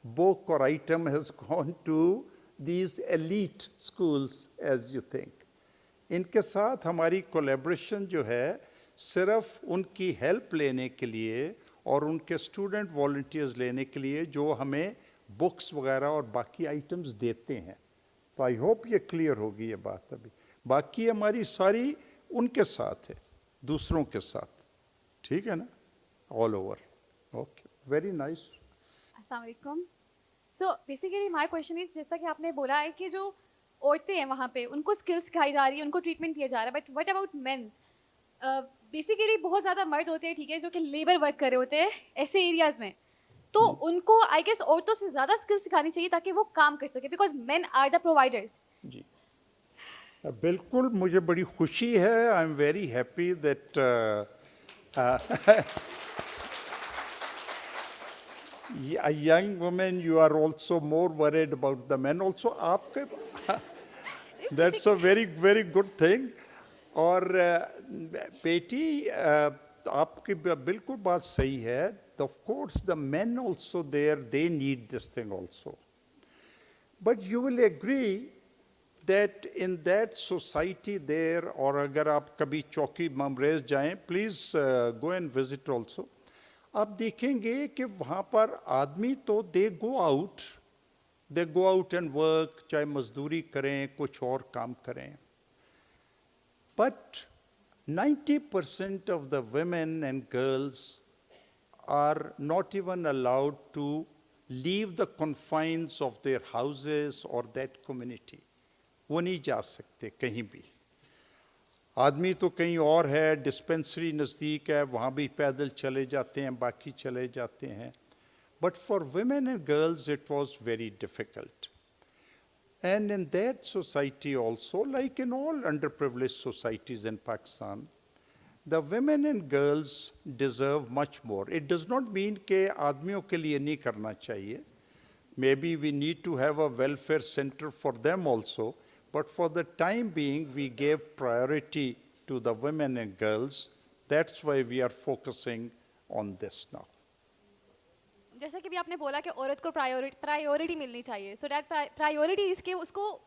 book or item has gone to these elite schools as you think. इनके साथ हमारी collaboration जो है सिर्फ उनकी help लेने के लिए और उनके स्टूडेंट वॉलंटियर्स लेने के लिए जो हमें बुक्स वगैरह और बाकी आइटम्स देते हैं. तो आई होप ये क्लियर होगी ये बात. अभी बाकी हमारी सारी उनके साथ है, दूसरों के साथ. ठीक है ना? All over. Okay, very nice. अस्सलाम वालेकुम. So basically my question is, जैसा कि आपने बोला है कि जो औरतें हैं वहाँ पे उनको स्किल्स सिखाई जा रही है, उनको ट्रीटमेंट दिया जा रहा है, but what about mens? Basically बहुत ज़्यादा मर्द होते हैं, ठीक है, जो कि लेबर वर्क कर रहे होते हैं ऐसे एरियाज़ में, तो उनको आई गेस औरतों से ज़्यादा स्किल्स सिखानी चाहिए ताकि वो काम कर सके, because men are the providers. जी बिल्कुल, मुझे बड़ी खुशी है. I am very happy that a young woman, you are also more worried about the men also. आपके that's a very very good thing. और बेटी आपकी बिल्कुल बात सही है. Of course the men also there, they need this thing also. But you will agree that in that society there, और अगर आप कभी चौकी ममरेज जाएं, please go and visit also. आप देखेंगे कि वहाँ पर आदमी तो they go out and work, चाहे मजदूरी करें, कुछ और काम करें. But 90% of the women and girls are not even allowed to leave the confines of their houses or that community. वो नहीं जा सकते कहीं भी. आदमी तो कहीं और है, डिस्पेंसरी नज़दीक है, वहाँ भी पैदल चले जाते हैं, बाकी चले जाते हैं. But for women and girls it was very difficult. And in that society also, like in all underprivileged societies in Pakistan, the women and girls deserve much more. It does not mean کہ آدمیوں کے لیے نہیں کرنا چاہیے. Maybe we need to have a welfare center for them also, but for the time being, we gave priority to the women and girls. That's why we are focusing on this now. جیسا کہ بھی آپ نے بولا کہ عورت کو priority ملنی چاہیے, سو دیٹ پرائیورٹی اس کے اس کو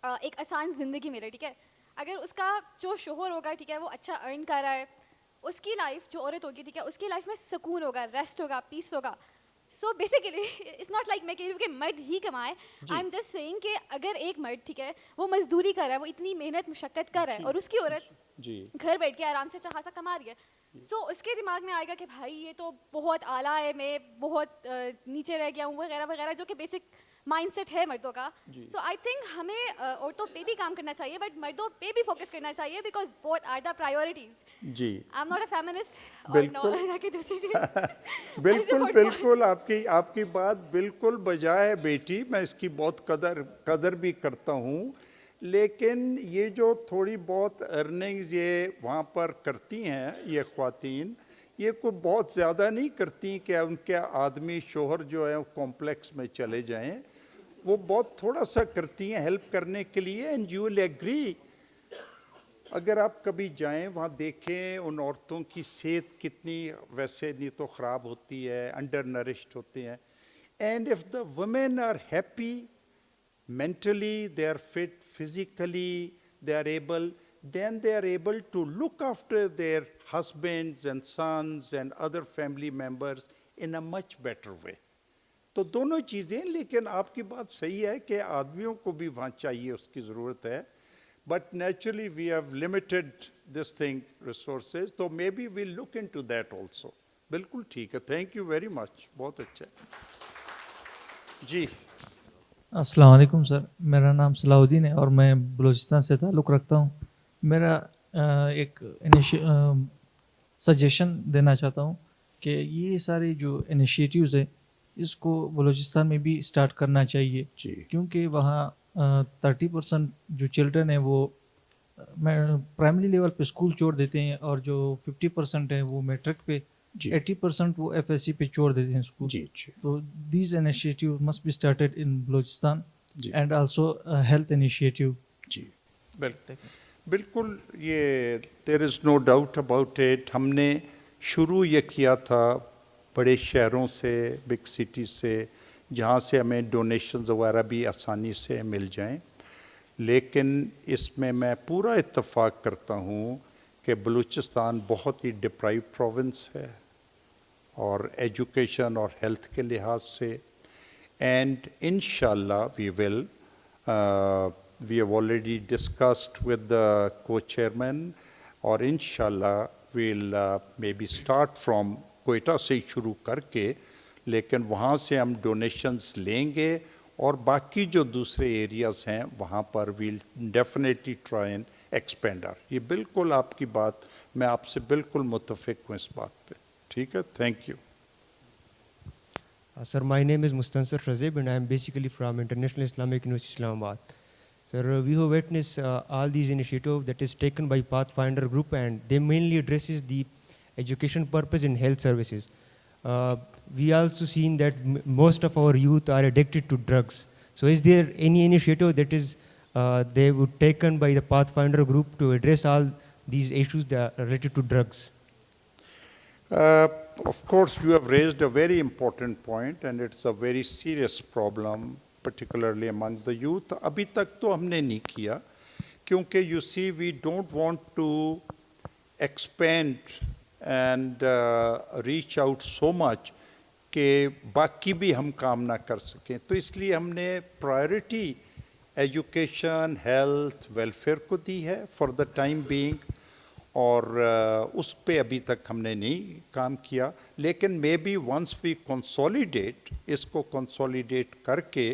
ایک آسان زندگی ملے, ٹھیک ہے. اگر اس کا جو شوہر ہوگا, ٹھیک ہے, وہ اچھا ارن کر رہا ہے, اس کی لائف, جو عورت ہوگی, ٹھیک ہے, اس کی لائف میں سکون ہوگا, ریسٹ ہوگا, پیس ہوگا. So basically it's not like میں کہہ رہی ہوں کہ مرد ہی کمائے. آئی ایم جسٹ سیئنگ کہ اگر ایک مرد, ٹھیک ہے, وہ مزدوری کر رہا ہے, وہ اتنی محنت مشقت کر رہا ہے, اور اس کی عورت گھر بیٹھ کے آرام سے خاصا کما رہی ہے, سو اس کے دماغ میں آئے گا کہ بھائی یہ تو بہت اعلیٰ ہے, میں بہت نیچے رہ گیا ہوں, وغیرہ وغیرہ, جو کہ بیسک مائنڈ سیٹ ہے مردوں کا. سو آئی تھنک ہمیں عورتوں پہ بھی کام کرنا چاہیے, بٹ مردوں پہ بھی فوکس کرنا چاہیے, because both are the priorities. جی I am not a feminist. بالکل بالکل آپ کی بات بالکل بجا ہے بیٹی, میں اس کی بہت قدر بھی کرتا ہوں, لیکن یہ جو تھوڑی بہت ارننگز یہ وہاں پر کرتی ہیں یہ خواتین, یہ کوئی بہت زیادہ نہیں کرتی کہ ان کے آدمی شوہر جو ہے کمپلیکس میں چلے جائیں, وہ بہت تھوڑا سا کرتی ہیں ہیلپ کرنے کے لیے. اینڈ یو ول ایگری, اگر آپ کبھی جائیں وہاں دیکھیں ان عورتوں کی صحت کتنی ویسے نہیں تو خراب ہوتی ہے, انڈر نرشڈ ہوتے ہیں. And if the women are happy mentally, they are fit, physically, they are able, then they are able to look after their husbands and sons and other family members in a much better way. تو دونوں چیزیں, لیکن آپ کی بات صحیح ہے کہ آدمیوں کو بھی وہاں چاہیے, اس کی ضرورت ہے, but naturally we have limited this thing resources, so maybe we'll look into that also. بالکل ٹھیک ہے, thank you very much, بہت اچھا ہے. جی السلام علیکم سر, میرا نام صلاح الدین ہے اور میں بلوچستان سے تعلق رکھتا ہوں. میرا ایک سجیشن دینا چاہتا ہوں کہ یہ سارے جو انیشیٹیوز ہیں اس کو بلوچستان میں بھی اسٹارٹ کرنا چاہیے, کیونکہ وہاں 30% جو چلڈرن ہیں وہ پرائمری لیول پہ اسکول چھوڑ دیتے ہیں, اور جو 50% ہیں وہ میٹرک پہ, 80% وہ ایف ایس سی پہ چھوڑ دیتے ہیں اسکول. تو these initiative must be started in Balochistan, and also health initiative. جی بالکل, یہ there is no doubt about it. ہم نے شروع یہ کیا تھا بڑے شہروں سے, بگ سٹی سے, جہاں سے ہمیں ڈونیشنز وغیرہ بھی آسانی سے مل جائیں, لیکن اس میں پورا اتفاق کرتا ہوں کہ بلوچستان بہت ہی ڈپرائیو پروونس ہے, اور ایجوکیشن اور ہیلتھ کے لحاظ سے. اینڈ انشاءاللہ we have already discussed with the co-chairman, اور انشاءاللہ we'll maybe start from Quetta سے ہی شروع کر کے, لیکن وہاں سے ہم ڈونیشنز لیں گے, اور باقی جو دوسرے ایریاز ہیں وہاں پر we'll definitely try and expand our. یہ بالکل آپ کی بات, میں آپ سے بالکل متفق ہوں اس بات پہ. ٹھیک ہے, thank you. Sir, my name is Mustansir Razib and I am basically from International Islamic University, Islamabad. Sir, we have witnessed all these initiatives that is taken by Pathfinder Group, and they mainly addresses the education purpose in health services. We also seen that most of our youth are addicted to drugs. So is there any initiative that is they would taken by the Pathfinder Group to address all these issues that are related to drugs? Of course, you have raised a very important point, and it's a very serious problem, particularly among the youth. Abhi tak to humne nahi kiya, kyunki you see, we don't want to expand and reach out so much کہ باقی بھی ہم کام نہ کر سکیں. تو اس لیے ہم نے پرائرٹی ایجوکیشن, ہیلتھ, ویلفیئر کو دی ہے فار دا ٹائم بینگ, اور اس پہ ابھی تک ہم نے نہیں کام کیا. لیکن maybe once we consolidate, اس کو کنسولیڈیٹ کر کے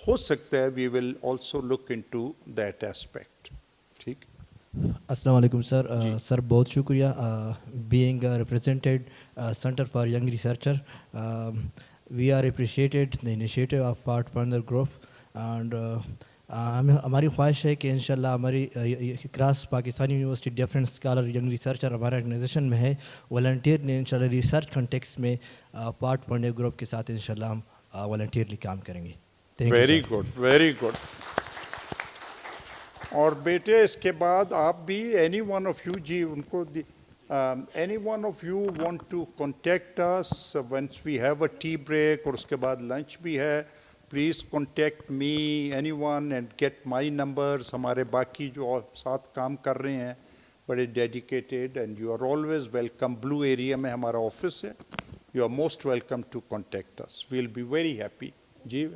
ہو سکتا ہے we will also look into that aspect. ٹھیک. السلام علیکم سر. سر بہت شکریہ. Being represented centre for young researcher, we are appreciated the initiative of Pathfinder Group, and ہماری خواہش ہے کہ انشاءاللہ ہماری cross Pakistani university different scholar young researcher ہمارے آرگنائزیشن میں ہے. والنٹیئر نے انشاءاللہ ریسرچ کنٹیکس میں پارٹ فنڈر گروپ کے ساتھ انشاءاللہ ہم والنٹیئرلی کام کریں گے. Very good very good. اور بیٹے اس کے بعد آپ بھی اینی ون آف یو جی ان کو any one of you want to contact us once we have a tea break اور اس کے بعد لنچ بھی ہے. Please contact me anyone and get my numbers. ہمارے باقی جو ساتھ کام کر رہے ہیں بڑے dedicated and you are always welcome. Blue Area میں ہمارا آفس ہے. You are most welcome to contact us. We will be very happy. جی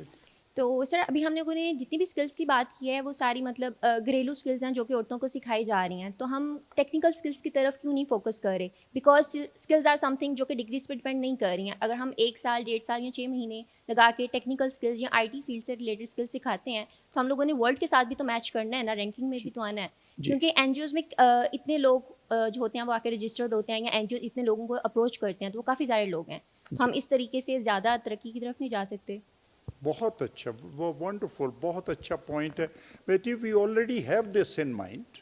تو سر ابھی ہم لوگوں نے جتنی بھی اسکلس کی بات کی ہے وہ ساری مطلب گھریلو اسکلز ہیں جو کہ عورتوں کو سکھائی جا رہی ہیں. تو ہم ٹیکنیکل اسکلس کی طرف کیوں نہیں فوکس کر رہے؟ Because skills are something جو کہ ڈگریز پہ ڈپینڈ نہیں کر رہی ہیں. اگر ہم 1 سال 1.5 سال یا 6 مہینے لگا کے ٹیکنیکل اسکلز یا آئی ٹی فیلڈ سے ریلیٹڈ اسکلس سکھاتے ہیں تو ہم لوگوں نے ورلڈ کے ساتھ بھی تو میچ کرنا ہے نا, رینکنگ میں بھی تو آنا ہے. کیونکہ این جی اوز میں اتنے لوگ جو ہوتے ہیں وہ آ کے رجسٹرڈ ہوتے ہیں یا این جی او اتنے لوگوں کو اپروچ کرتے ہیں تو وہ کافی سارے لوگ ہیں. تو ہم اس طریقے سے زیادہ ترقی کی طرف نہیں جا سکتے. بہت اچھا, وہ ونڈرفل, بہت اچھا پوائنٹ ہے بیٹی. We already have this in mind.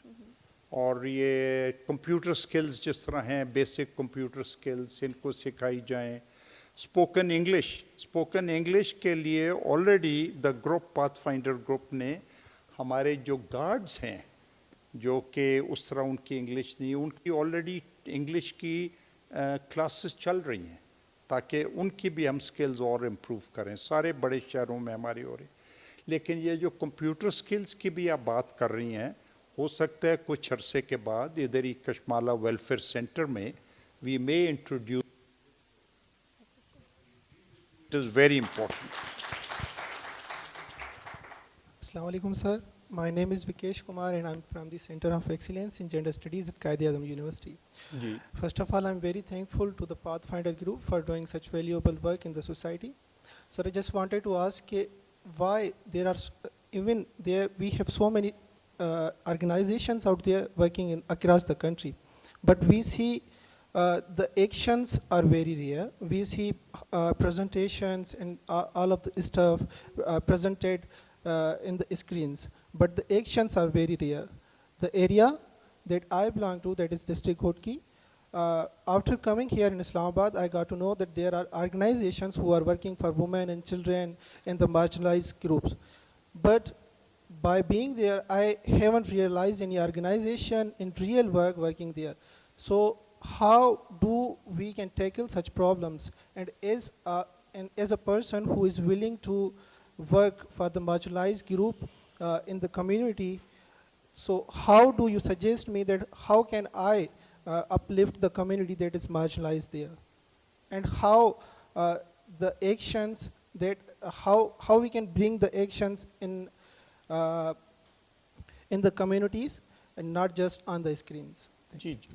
اور یہ کمپیوٹر سکلز جس طرح ہیں, بیسک کمپیوٹر سکلز ان کو سکھائی جائیں. اسپوکن انگلش کے لیے already the group path finder group نے ہمارے جو گارڈز ہیں جو کہ اس طرح ان کی انگلش نہیں, ان کی آلریڈی انگلش کی کلاسز چل رہی ہیں تاکہ ان کی بھی ہم سکلز اور امپروو کریں. سارے بڑے شہروں میں ہماری ہو رہی. لیکن یہ جو کمپیوٹر سکلز کی بھی آپ بات کر رہی ہیں, ہو سکتا ہے کچھ عرصے کے بعد ادھر ہی کشمالہ ویلفیئر سینٹر میں we may introduce. It is very important. السلام علیکم سر. My name is Vikesh Kumar and I'm from the Center of Excellence in Gender Studies at CITADEL University. First of all, I'm very thankful to the Pathfinder group for doing such valuable work in the society. Sir, I just wanted to ask why there are, even there we have so many organizations out there working across the country, but we see the actions are very rare. We see presentations and all of the stuff presented in the screens, but the actions are very rare. The area that I belong to, that is District Khodki, after coming here in Islamabad, I got to know that there are organizations who are working for women and children and the marginalized groups. But by being there, I haven't realized any organization in real work working there. So how do we can tackle such problems? And as a person who is willing to work for the marginalized group in the community, so how do you suggest me that how can I uplift the community that is marginalized there, and how the actions that how we can bring the actions in the communities and not just on the screens. جی جی,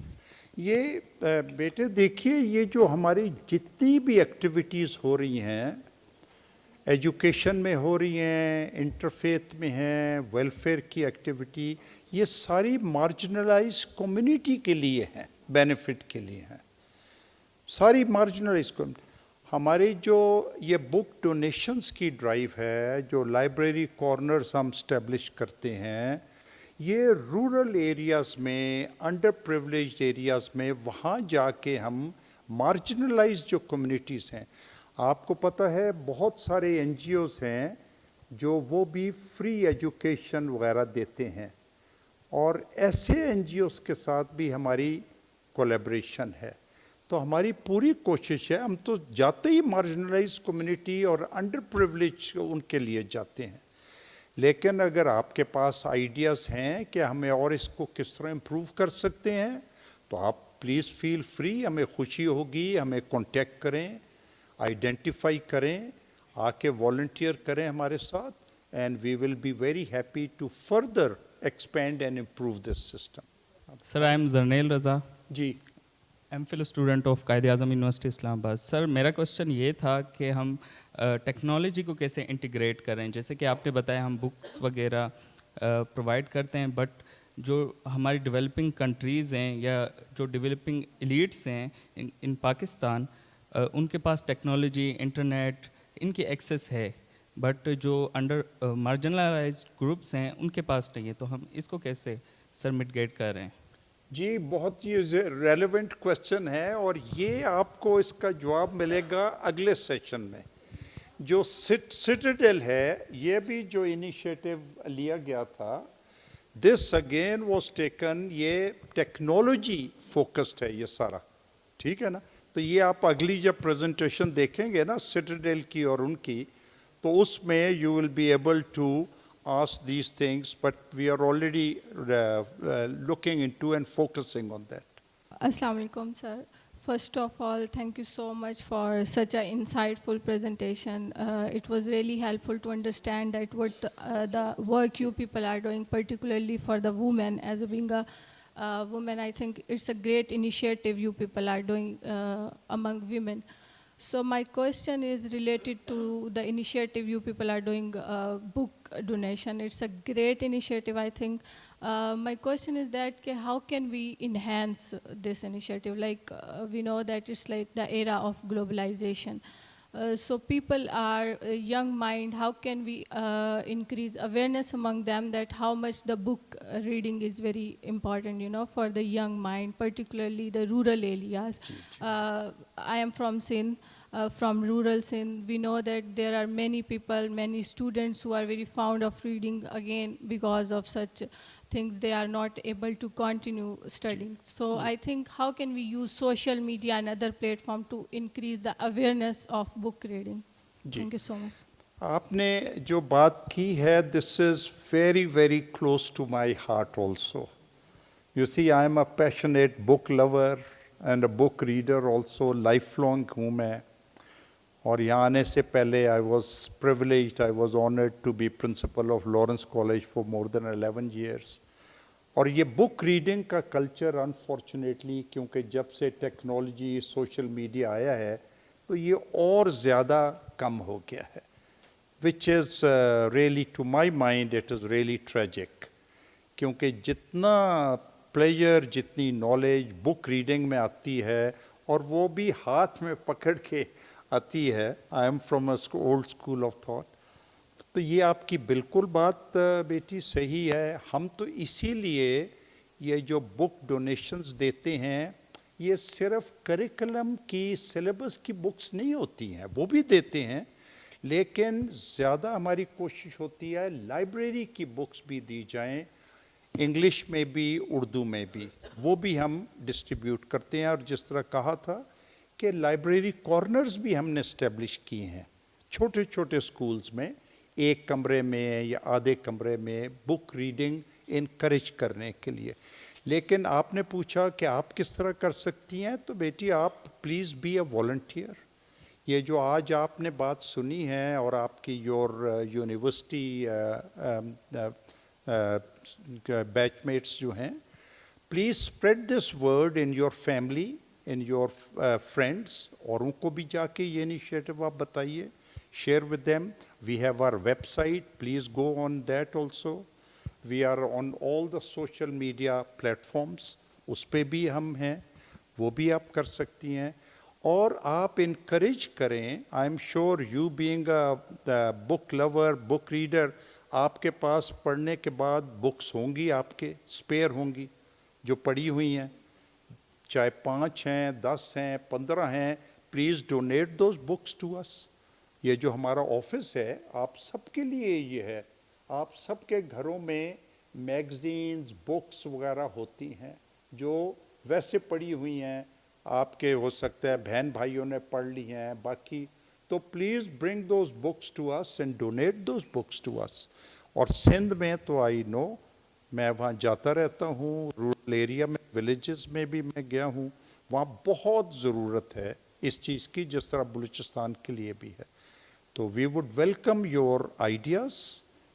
یہ بیٹے دیکھیے, یہ جو ہماری جتنی بھی activities ہو رہی ہیں, ایجوکیشن میں ہو رہی ہیں, انٹرفیتھ میں ہیں, ویلفیئر کی ایکٹیویٹی, یہ ساری مارجنلائز کمیونٹی کے لیے ہیں, بینیفٹ کے لیے ہیں, ساری مارجنلائز کمیونٹی. ہماری جو یہ بک ڈونیشنز کی ڈرائیو ہے, جو لائبریری کارنرز ہم اسٹیبلش کرتے ہیں, یہ رورل ایریاز میں, انڈر پریولیجڈ ایریاز میں, وہاں جا کے ہم مارجنلائز جو کمیونٹیز ہیں, آپ کو پتہ ہے بہت سارے این جی اوز ہیں جو وہ بھی فری ایجوکیشن وغیرہ دیتے ہیں, اور ایسے این جی اوز کے ساتھ بھی ہماری کولیبریشن ہے. تو ہماری پوری کوشش ہے, ہم تو جاتے ہی مارجنلائز کمیونٹی اور انڈر پریولیج ان کے لیے جاتے ہیں. لیکن اگر آپ کے پاس آئیڈیاز ہیں کہ ہمیں اور اس کو کس طرح امپروو کر سکتے ہیں, تو آپ پلیز فیل فری, ہمیں خوشی ہوگی, ہمیں کانٹیکٹ کریں, آئیڈینٹیفائی کریں, آ کے والنٹیئر کریں ہمارے ساتھ, and we will be very happy to further expand and improve this system. Sir, I am Zarnil Raza. جی, MPhil student of Quaid-e-Azam university اسلام آباد. سر, میرا کوشچن یہ تھا کہ ہم ٹیکنالوجی کو کیسے انٹیگریٹ کریں. جیسے کہ آپ نے بتایا ہم بکس وغیرہ پرووائڈ کرتے ہیں, بٹ جو ہماری ڈیولپنگ کنٹریز ہیں یا جو ڈیولپنگ ایلیٹس ہیں ان پاکستان, ان کے پاس ٹیکنالوجی, انٹرنیٹ, ان کی ایکسیس ہے, बट जो अंडर मार्जिनलाइज्ड ग्रुप्स हैं उनके पास नहीं है, तो हम इसको कैसे सर मिटिगेट कर रहे हैं? जी, बहुत ही रेलेवेंट क्वेश्चन है और ये आपको इसका जवाब मिलेगा अगले सेशन में। जो सिटाडेल है, ये भी जो इनिशिएटिव लिया गया था, दिस अगेन वाज टेकन, ये टेक्नोलॉजी फोकस्ड है ये सारा, ठीक है ना। तो ये आप अगली जब प्रेजेंटेशन देखेंगे ना सिटाडेल की और उनकी, तो उसमें you will be able to ask these things, but we are already looking into and focusing on that. Assalamu alaikum, sir. First of all, thank you so much for such an insightful presentation. It was really helpful to understand that what the work you people are doing, particularly for the women. As being a woman, I think it's a great initiative you people are doing among women. So my question is related to the initiative you people are doing, book donation. It's a great initiative, I think. My question is that how can we enhance this initiative? Like we know that it's like the era of globalization. So people are young mind. How can we increase awareness among them that how much the book reading is very important, for the young mind, particularly the rural areas. I am from Sindh. From rural Sindh, we know that there are many people, many students who are very fond of reading. Again, because of such things, they are not able to continue studying. So I think how can we use social media and other platform to increase the awareness of book reading? Thank you so much. आपने जो बात की है, this is very, very close to my heart also. You see, I am a passionate book lover and a book reader also, lifelong हूँ मैं. और यहाँ आने से पहले I was privileged, I was honored to be principal of Lawrence College for more than 11 years. और ये book reading का कल्चर अनफॉर्चुनेटली, क्योंकि जब से टेक्नोलॉजी सोशल मीडिया आया है, तो ये और ज़्यादा कम हो गया है, which is really, to my mind, it is really tragic. क्योंकि जितना प्लेजर, जितनी नॉलेज बुक रीडिंग में आती है, और वो भी हाथ में पकड़ के आती है, I am from old school of thought, तो ये आपकी बिल्कुल बात बेटी सही है. हम तो इसीलिए ये जो बुक डोनेशंस देते हैं, ये सिर्फ करिकुलम की सिलेबस की बुक्स नहीं होती हैं, वो भी देते हैं, लेकिन ज़्यादा हमारी कोशिश होती है लाइब्रेरी की बुक्स भी दी जाएं, इंग्लिश में भी, उर्दू में भी, वो भी हम डिस्ट्रीब्यूट करते हैं. और जिस तरह कहा था कि लाइब्रेरी कॉर्नर्स भी हमने इस्टेब्लिश किए हैं छोटे छोटे स्कूल्स में, एक कमरे में या आधे कमरे में बुक रीडिंग इनकरेज करने के लिए. लेकिन आपने पूछा कि आप किस तरह कर सकती हैं, तो बेटी आप प्लीज़ बी अ वॉलंटियर. ये जो आज आपने बात सुनी है और आपकी योर यूनिवर्सिटी बैचमेट्स जो हैं, please spread this word in your family, in your friends, और उनको भी जाके ये इनिशिएटिव आप बताइए, share with them. We have our website, please go on that also. We are on all the social media platforms, उस पर भी हम हैं, वो भी आप कर सकती हैं. और आप इनकरेज करें. I am sure you being a book lover, book reader, आपके पास पढ़ने के बाद बुक्स होंगी, आपके स्पेयर होंगी जो पढ़ी हुई हैं, चाहे 5 हैं, 10 हैं, 15 हैं. Please donate those books to us. ये जो हमारा ऑफिस है, आप सबके लिए ये है. आप सबके घरों में मैगज़ीन्स, बुक्स वगैरह होती हैं जो वैसे पढ़ी हुई हैं, आपके हो सकता है बहन भाइयों ने पढ़ ली हैं बाकी. तो please bring those books to us and donate those books to us. और सिंध में तो आई नो, मैं वहाँ जाता रहता हूँ, रूरल एरिया में, विलेजेस में भी मैं गया हूँ, वहाँ बहुत ज़रूरत है इस चीज़ की, जिस तरह बलूचिस्तान के लिए भी है. तो we would welcome your ideas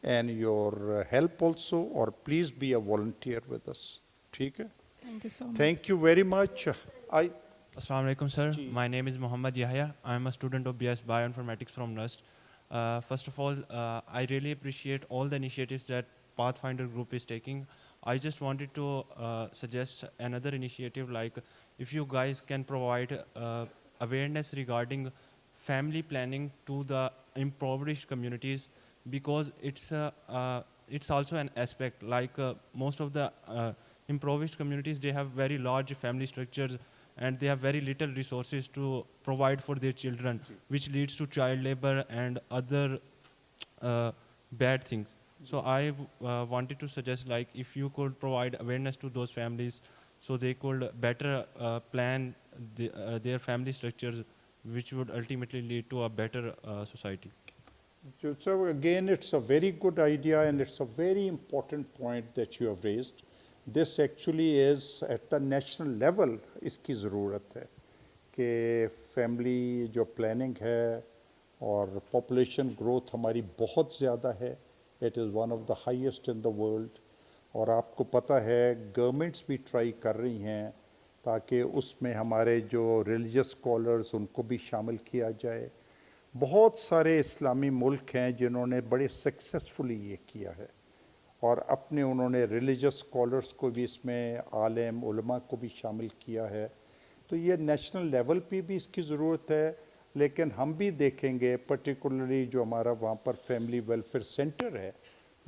and your help also, और please be a volunteer with us. ठीक है, Thank you so much. Thank you very much. Assalamu alaikum, sir. My name is Muhammad Yahya. I am a student of BS Bioinformatics from NUST. First of all, I really appreciate all the initiatives that Pathfinder group is taking. I just wanted to suggest another initiative, like if you guys can provide awareness regarding family planning to the impoverished communities, because it's also an aspect, like most of the impoverished communities, they have very large family structures and they have very little resources to provide for their children, which leads to child labor and other bad things. So I wanted to suggest, like, if you could provide awareness to those families so they could better plan their family structures, which would ultimately lead to a better society. So again, it's a very good idea and it's a very important point that you have raised. This actually is at the national level, इसकी ज़रूरत है कि family जो planning है और population growth हमारी बहुत ज़्यादा है. It is one of the highest in the world. और आपको पता है governments भी try कर रही हैं ताकि उसमें हमारे जो religious scholars उनको भी शामिल किया जाए. बहुत सारे इस्लामी मुल्क हैं जिन्होंने बड़े सक्सेसफुली ये किया है और अपने उन्होंने रिलीजियस स्कॉलर्स को भी इसमें आलिम उलमा को भी शामिल किया है. तो ये नेशनल लेवल पे भी इसकी ज़रूरत है, लेकिन हम भी देखेंगे पर्टिकुलरली जो हमारा वहाँ पर फैमिली वेलफेयर सेंटर है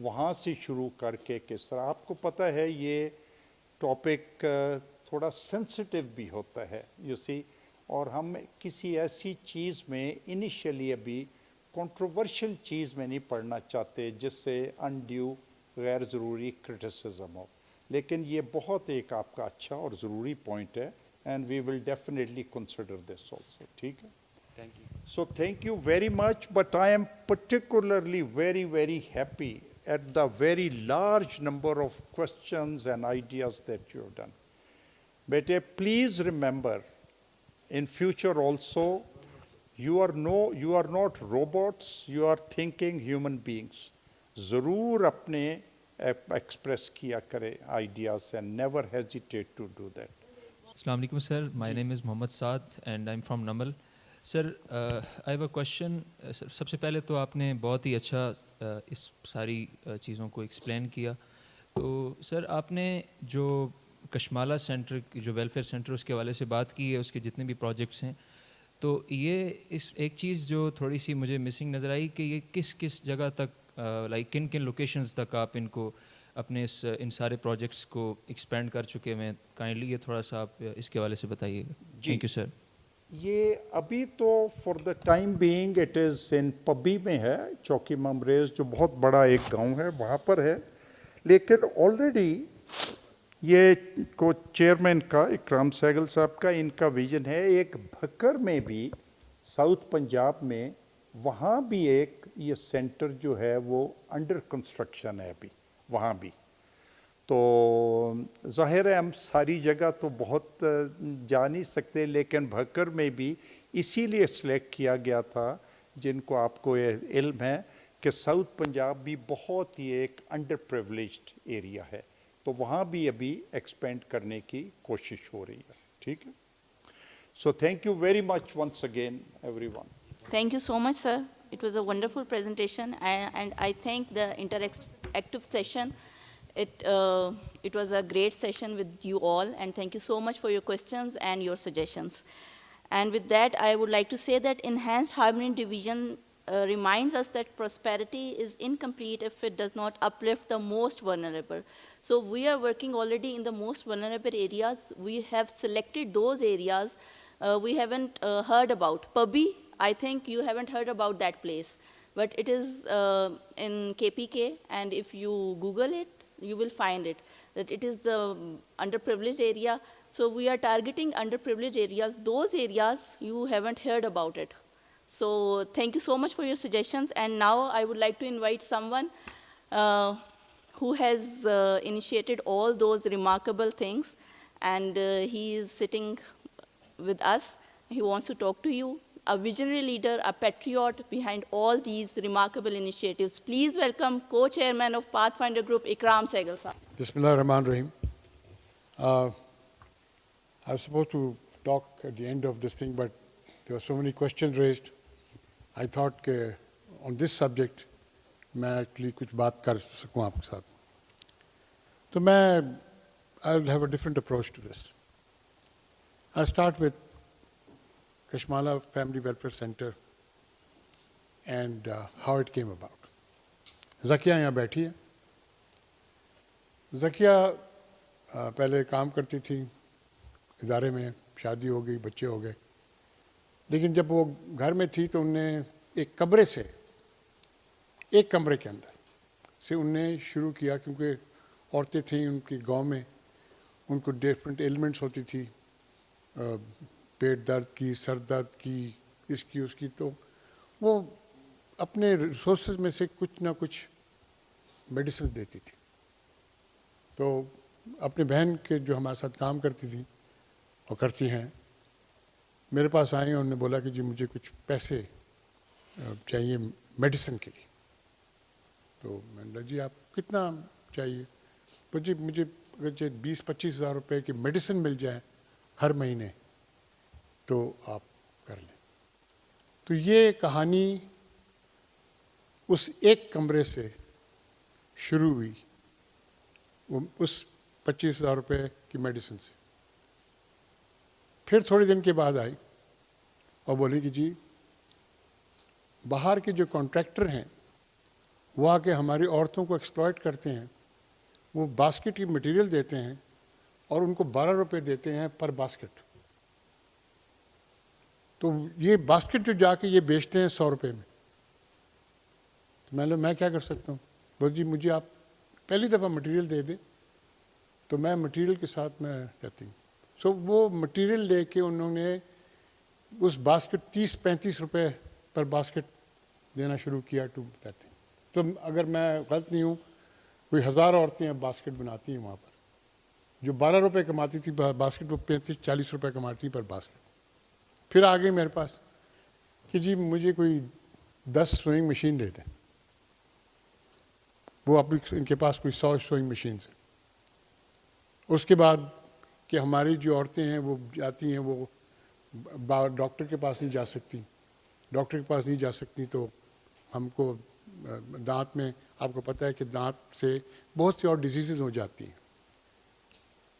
वहाँ से शुरू करके किस तरह. आपको पता है ये टॉपिक थोड़ा सेंसिटिव भी होता है, यू सी, और हम किसी ऐसी चीज़ में इनिशियली अभी कंट्रोवर्शियल चीज़ में नहीं पढ़ना चाहते जिससे अनड्यू गैर ज़रूरी क्रिटिसिज्म हो. लेकिन ये बहुत एक आपका अच्छा और ज़रूरी पॉइंट है and we will definitely consider this also. ठीक है, thank you. So thank you very much, but I am particularly very happy at the very large number of questions and ideas that you have done. But please remember, in future also, you are not robots, you are thinking human beings. ज़रूर अपने express किया करे ideas and never hesitate to do that. Assalamu alaikum, sir. My name is Mohammad Saad and I'm from Namal. Sir, I have a question. सबसे पहले तो आपने बहुत ही अच्छा इस सारी चीज़ों को एक्सप्लेन किया. तो सर आपने जो कशमाला सेंटर जो वेलफेयर सेंटर उसके हवाले से बात की है, उसके जितने भी प्रोजेक्ट्स हैं, तो ये इस एक चीज़ जो थोड़ी सी मुझे मिसिंग नज़र आई कि ये किस किस जगह तक लाइक किन किन लोकेशंस तक आप इनको अपने इन सारे प्रोजेक्ट्स को एक्सपेंड कर चुके हैं. काइंडली ये थोड़ा सा आप इसके हवाले से बताइएगा. Thank you sir. ये अभी तो for the time being it is in Pabbi में है, चौकी ममरेज जो बहुत बड़ा एक गांव है वहाँ पर है. लेकिन ऑलरेडी ये को चेयरमैन का इकराम सहगल साहब का इनका विजन है एक भक्कर में भी साउथ पंजाब में, वहाँ भी एक ये सेंटर जो है वो अंडर कंस्ट्रक्शन है अभी वहाँ भी. तो ज़ाहिर है हम सारी जगह तो बहुत जा नहीं सकते, लेकिन भक्कर में भी इसीलिए सिलेक्ट किया गया था जिनको आपको ये इल्म है कि साउथ पंजाब भी बहुत ही एक अंडर प्रिविलेज्ड एरिया है, तो वहाँ भी अभी एक्सपेंड करने की कोशिश हो रही है. ठीक है. So thank you very much once again everyone. Thank you so much, sir. It was a wonderful presentation, and I think the interactive session, it was a great session with you all, and thank you so much for your questions and your suggestions. And with that, I would like to say that enhanced harmony division reminds us that prosperity is incomplete if it does not uplift the most vulnerable. So we are working already in the most vulnerable areas. We have selected those areas we haven't heard about. Pubby, I think you haven't heard about that place, but it is in KPK, and if you Google it, you will find it, that it is the underprivileged area. So we are targeting underprivileged areas. Those areas, you haven't heard about it. So thank you so much for your suggestions. And now I would like to invite someone who has initiated all those remarkable things, and he is sitting with us. He wants to talk to you. A visionary leader, a patriot behind all these remarkable initiatives. Please welcome co-chairman of Pathfinder Group, Ikram Sehgal Sahab. Bismillah ar-Rahman ar-Rahim. I was supposed to talk at the end of this thing, but there were so many questions raised. I thought that on this subject, मैं actually कुछ बात कर सकूँ आपके साथ. तो I will have a different approach to this. I'll start with Kashmala Family Welfare Center and how it came about. Zakia यहाँ बैठी है. Zakia पहले काम करती थी इदारे में, शादी हो गई, बच्चे हो गए, लेकिन जब वो घर में थी तो उनने एक कमरे के अंदर से उनने शुरू किया, क्योंकि औरतें थीं उनकी गांव में, उनको डिफरेंट एलिमेंट्स होती थी, पेट दर्द की, सर दर्द की, इसकी उसकी, तो वो अपने रिसोर्सेज में से कुछ ना कुछ मेडिसिन देती थी. तो अपने बहन के जो हमारे साथ काम करती थी और करती हैं, मेरे पास आई और उन्होंने बोला कि जी मुझे कुछ पैसे चाहिए मेडिसिन के लिए. तो मैंने कहा जी आप कितना चाहिए? तो जी मुझे अगर 20-25 हज़ार रुपये की मेडिसिन मिल जाए हर महीने तो आप कर लें. तो ये कहानी उस एक कमरे से शुरू हुई, उस 25 हज़ार रुपये की मेडिसिन से. फिर थोड़े दिन के बाद आई और बोली कि जी बाहर के जो कॉन्ट्रैक्टर हैं वो आके हमारी औरतों को एक्सप्लॉइट करते हैं, वो बास्केट की मटेरियल देते हैं और उनको 12 रुपये देते हैं पर बास्केट. तो ये बास्केट जो जाके ये बेचते हैं 100 रुपये में. तो मैं क्या कर सकता हूँ? बोल जी मुझे आप पहली दफ़ा मटेरियल दे दें तो मैं मटेरियल के साथ मैं जाती हूँ. सो वो मटेरियल लेके उन्होंने उस बास्केट 30-35 रुपये पर बास्केट देना शुरू किया टू दैट थिंग. तो अगर मैं गलत नहीं हूँ, कोई 1000 औरतें अब बास्केट बनाती हैं वहाँ पर. जो 12 रुपये कमाती थी बास्केट, वो 35-40 रुपये कमाती पर बास्केट. फिर आ गई मेरे पास कि जी मुझे कोई 10 सोइंग मशीन दे दें. वो अभी इनके पास कोई 100 सोइंग मशीन है. उसके बाद कि हमारी जो औरतें हैं वो जाती हैं, वो डॉक्टर के पास नहीं जा सकती, डॉक्टर के पास नहीं जा सकती तो हमको दांत में, आपको पता है कि दांत से बहुत सी और डिजीज़ हो जाती हैं,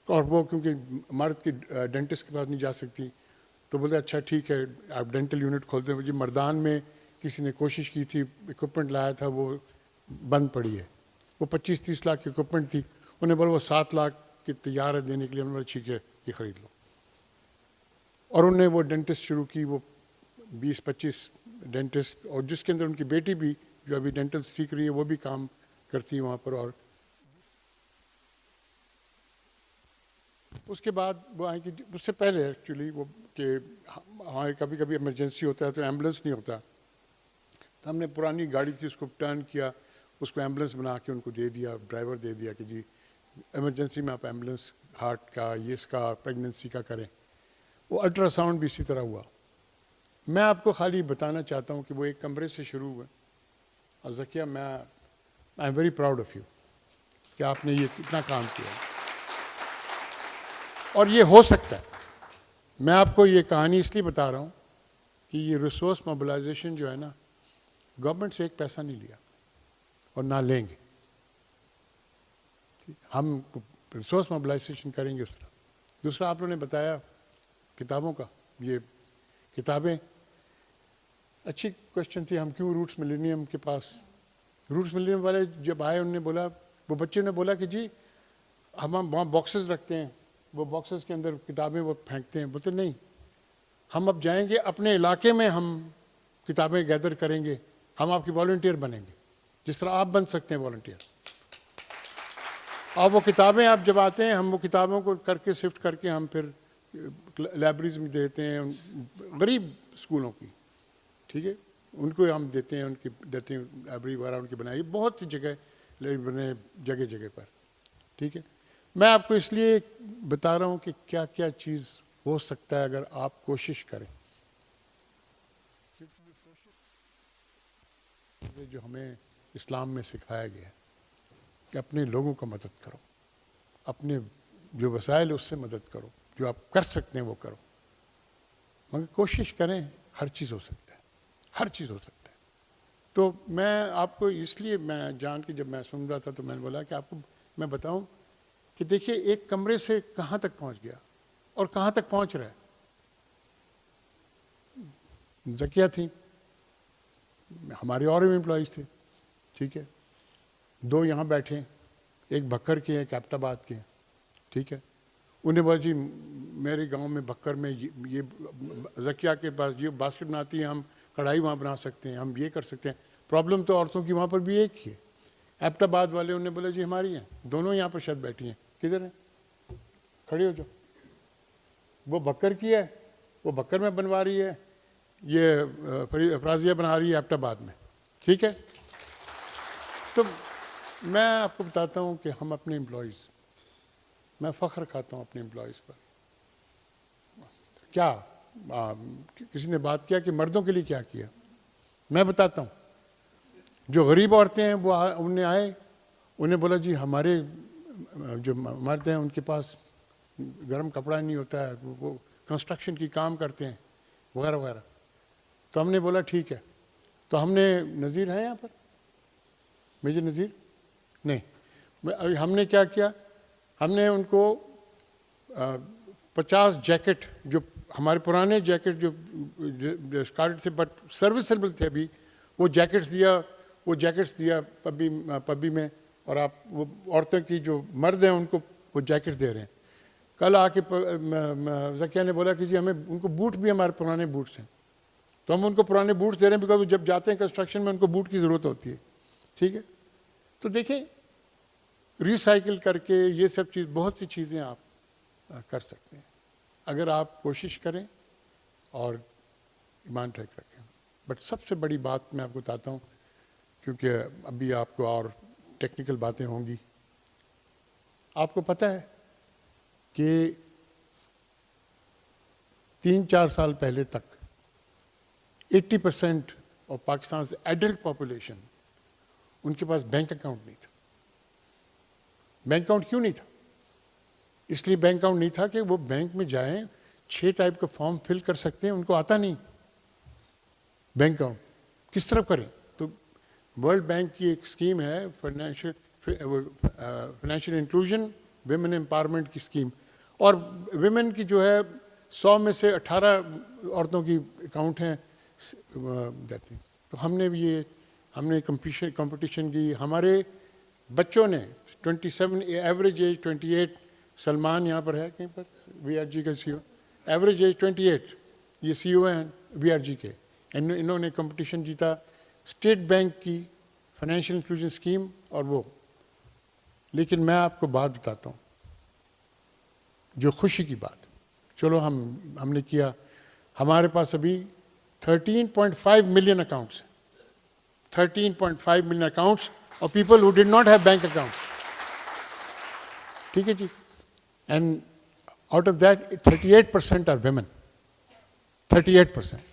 और वो क्योंकि मर्द की डेंटिस्ट के पास नहीं जा सकती तो बोलते अच्छा ठीक है आप डेंटल यूनिट खोलते हैं. जी मर्दान में किसी ने कोशिश की थी, इक्विपमेंट लाया था, वो बंद पड़ी है. वो 25-30 लाख की इक्विपमेंट थी, उन्हें बोला वो 7 लाख की तैयार है देने के लिए. उन्होंने ठीक है ये ख़रीद लो. और उन्होंने वो डेंटिस्ट शुरू की, वो 20-25 डेंटिस्ट, और जिसके अंदर उनकी बेटी भी जो अभी डेंटल सीख रही है वो भी काम करती है वहाँ पर. और उसके बाद वो आए कि उससे पहले एक्चुअली वो कि हमारे कभी कभी इमरजेंसी होता है तो एम्बुलेंस नहीं होता, तो हमने पुरानी गाड़ी थी उसको टर्न किया, उसको एम्बुलेंस बना के उनको दे दिया, ड्राइवर दे दिया कि जी इमरजेंसी में आप एम्बुलेंस हार्ट का, ये इसका, प्रेगनेंसी का करें. वो अल्ट्रासाउंड भी इसी तरह हुआ. मैं आपको खाली बताना चाहता हूँ कि वो एक कमरे से शुरू हुआ. और ज़किया आई am very proud of you कि आपने ये कितना काम किया. और ये हो सकता है. मैं आपको ये कहानी इसलिए बता रहा हूँ कि ये रिसोर्स मोबिलाइजेशन जो है ना, गवर्नमेंट से एक पैसा नहीं लिया और ना लेंगे. हम रिसोर्स मोबिलाइजेशन करेंगे उस तरह. दूसरा आप लोगों ने बताया किताबों का, ये किताबें अच्छी क्वेश्चन थी. हम क्यों रूट्स मिलेनियम के पास, रूट्स मिलेनियम वाले जब आए उन्होंने बोला, वो बच्चे ने बोला कि जी हम वहाँ बॉक्सेस रखते हैं, वो बॉक्सेस के अंदर किताबें वो फेंकते हैं. बोलते नहीं, हम अब जाएंगे अपने इलाके में, हम किताबें गैदर करेंगे, हम आपकी वॉलंटियर बनेंगे जिस तरह आप बन सकते हैं वॉलंटियर. और वो किताबें आप जब आते हैं, हम वो किताबों को करके शिफ्ट करके हम फिर लाइब्रेरीज में देते हैं, गरीब स्कूलों की, ठीक है, उनको हम देते हैं, उनकी देते हैं लाइब्रेरी वगैरह उनकी बनाई, बहुत सी जगह बने जगह जगह पर. ठीक है, मैं आपको इसलिए बता रहा हूँ कि क्या क्या चीज़ हो सकता है अगर आप कोशिश करें. जो हमें इस्लाम में सिखाया गया है कि अपने लोगों का मदद करो, अपने जो वसाइल है उससे मदद करो, जो आप कर सकते हैं वो करो, मगर कोशिश करें. हर चीज़ हो सकता है, हर चीज़ हो सकता है. तो मैं आपको इसलिए, मैं जान के जब मैं सुन रहा था तो मैंने बोला कि आपको मैं बताऊं कि देखिए एक कमरे से कहाँ तक पहुँच गया और कहाँ तक पहुँच रहा है. زکیہ تھیں, ہمارے اور بھی امپلائیز تھے, ٹھیک ہے, 2 یہاں بیٹھے ہیں, ایک بکر کے ہیں, ایک ایبٹ آباد کے ہیں, ٹھیک ہے. انہیں بولا جی میرے گاؤں میں بکر میں یہ زکیہ کے پاس یہ باسکٹ بناتی ہے, ہم کڑھائی وہاں بنا سکتے ہیں, ہم یہ کر سکتے ہیں. پرابلم تو عورتوں کی وہاں پر بھی ایک ہی ہے. ایبٹ آباد والے انہوں نے بولا جی ہماری ہیں, دونوں یہاں پر شاید بیٹھی ہیں, کدھر ہیں, کھڑے ہو جاؤ. وہ بکر کی ہے, وہ بکر میں بنوا رہی ہے, یہ افرازیہ بنا رہی ہے ایبٹ آباد میں, ٹھیک ہے. تو میں آپ کو بتاتا ہوں کہ ہم اپنے امپلائیز, میں فخر کھاتا ہوں اپنے امپلائیز پر. کیا کسی نے بات کیا کہ مردوں کے لیے کیا کیا, میں بتاتا ہوں. جو غریب عورتیں ہیں وہ انہیں آئے, انہیں بولا جی ہمارے جو مرد ہیں ان کے پاس گرم کپڑا نہیں ہوتا ہے, وہ کنسٹرکشن کی کام کرتے ہیں وغیرہ وغیرہ. تو ہم نے بولا ٹھیک ہے. تو ہم نے, نذیر ہیں یہاں پر, میجر نذیر نہیں, ہم نے کیا کیا, ہم نے ان کو 50 جیکٹ, جو ہمارے پرانے جیکٹ جو اسکارٹ تھے بٹ سروسیبل تھے ابھی, وہ جیکٹس دیا پبی میں. اور آپ وہ عورتوں کی جو مرد ہیں ان کو وہ جیکٹس دے رہے ہیں. کل آ کے زکیہ نے بولا کہ جی ہمیں ان کو بوٹ بھی, ہمارے پرانے بوٹس ہیں, تو ہم ان کو پرانے بوٹس دے رہے ہیں بیکاز جب جاتے ہیں کنسٹرکشن میں ان کو بوٹ کی ضرورت ہوتی ہے, ٹھیک ہے. تو دیکھیں ریسائیکل کر کے یہ سب چیز, بہت سی چیزیں آپ کر سکتے ہیں اگر آپ کوشش کریں اور ایمان ٹھیک رکھیں. بٹ سب سے بڑی بات میں آپ کو بتاتا ہوں, کیونکہ ابھی آپ کو اور ٹیکنیکل باتیں ہوں گی. آپ کو پتہ ہے کہ 3-4 سال پہلے تک 80% آف پاکستان سے ایڈلٹ پاپولیشن, ان کے پاس بینک اکاؤنٹ نہیں تھا. بینک اکاؤنٹ کیوں نہیں تھا؟ اس لیے بینک اکاؤنٹ نہیں تھا کہ وہ بینک میں جائیں, 6 ٹائپ کا فارم فل کر سکتے ہیں, ان کو آتا نہیں بینک اکاؤنٹ کس طرح کریں. تو ورلڈ بینک کی ایک اسکیم ہے فائنینشیل انکلوژن ویمن امپاورمنٹ کی اسکیم, اور ویمن کی جو ہے 100 میں سے 18 عورتوں کی اکاؤنٹ ہیں. تو ہم نے کمپٹیشن کی, ہمارے بچوں نے 27 ایوریج ایج 28, سلمان یہاں پر ہے کہیں پر, وی آر جی کا سی او, ایوریج ایج 28, یہ سی او ہیں وی آر جی کے. انہوں نے کمپٹیشن جیتا اسٹیٹ بینک کی فائنینشیل انکلوژن اسکیم اور وہ. لیکن میں آپ کو بات بتاتا ہوں جو خوشی کی بات, چلو ہم نے کیا, ہمارے پاس ابھی 13.5 million accounts, 13.5 million accounts of people who did not have bank accounts. ٹھیک ہے جی. And out of that 38% are women. 38%.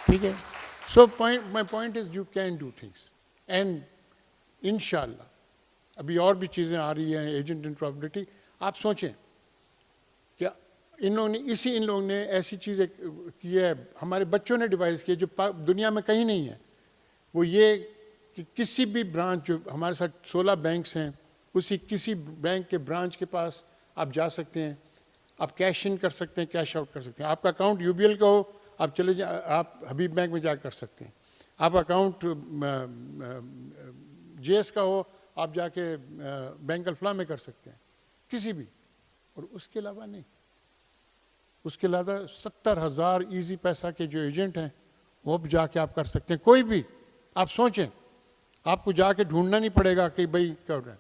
ٹھیک ہے. So my point is you can do things. And انشاءاللہ ابھی اور بھی چیزیں آ رہی ہیں, ایجنٹ انٹرپریٹی. آپ سوچیں کہ ان لوگوں نے ایسی چیزیں کی ہے, ہمارے بچوں نے ڈیوائز کی جو دنیا میں کہیں نہیں ہے. وہ یہ کہ کسی بھی برانچ, جو ہمارے ساتھ 16 بینکس ہیں, اسی کسی بینک کے برانچ کے پاس آپ جا سکتے ہیں, آپ کیش ان کر سکتے ہیں, کیش آؤٹ کر سکتے ہیں. آپ کا اکاؤنٹ یو بی ایل کا ہو, آپ چلے جائیں, آپ حبیب بینک میں جا کر سکتے ہیں. آپ اکاؤنٹ جے ایس کا ہو, آپ جا کے بینک الفلاح میں کر سکتے ہیں, کسی بھی. اور اس کے علاوہ نہیں, اس کے علاوہ 70,000 ایزی پیسہ کے جو ایجنٹ ہیں وہ بھی جا کے آپ کر سکتے ہیں. کوئی بھی آپ سوچیں, آپ کو جا کے ڈھونڈنا نہیں پڑے گا کہ بھائی کر رہے ہیں.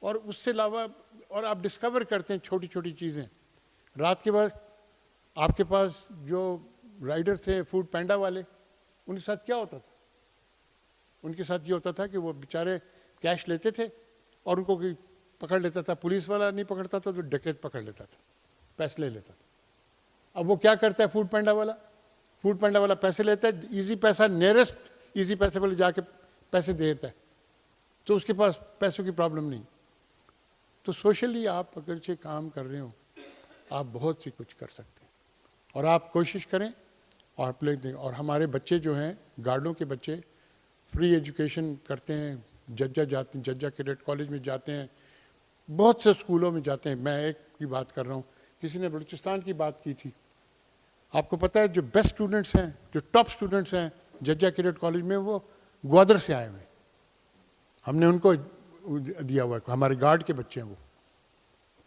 اور اس سے علاوہ اور آپ ڈسکور کرتے ہیں چھوٹی چھوٹی چیزیں. رات کے بعد آپ کے پاس جو رائڈر تھے فوڈ پینڈا والے, ان کے ساتھ کیا ہوتا تھا؟ ان کے ساتھ یہ ہوتا تھا کہ وہ بیچارے کیش لیتے تھے اور ان کو کوئی پکڑ لیتا تھا, پولیس والا نہیں پکڑتا تھا تو ڈکیت پکڑ لیتا تھا, پیسے لے لیتا تھا. اب وہ کیا کرتا ہے فوڈ پینڈا والا؟ فوڈ پینڈا والا پیسے لیتا ہے, ایزی پیسہ, نیئرسٹ ایزی پیسے والے جا کے پیسے دے دیتا ہے, تو اس کے پاس پیسوں کی پرابلم نہیں. تو سوشلی آپ اگرچہ کام کر رہے ہوں, آپ بہت سی کچھ کر سکتے ہیں, اور آپ کوشش کریں اور پلے دیں. اور ہمارے بچے جو ہیں, گارڈوں کے بچے فری ایجوکیشن کرتے ہیں, ججا جاتے ہیں, ججا کیڈٹ کالج میں جاتے ہیں, بہت سے اسکولوں میں جاتے ہیں. میں ایک کی بات کر رہا ہوں, کسی نے بلوچستان کی بات کی تھی, آپ کو پتہ ہے جو بیسٹ اسٹوڈنٹس ہیں, جو ٹاپ اسٹوڈنٹس ہیں ججا کیڈٹ کالج میں, وہ گوادر سے آئے ہوئے ہیں. ہم نے ان کو دیا ہوا ہے, ہمارے گارڈ کے بچے ہیں وہ,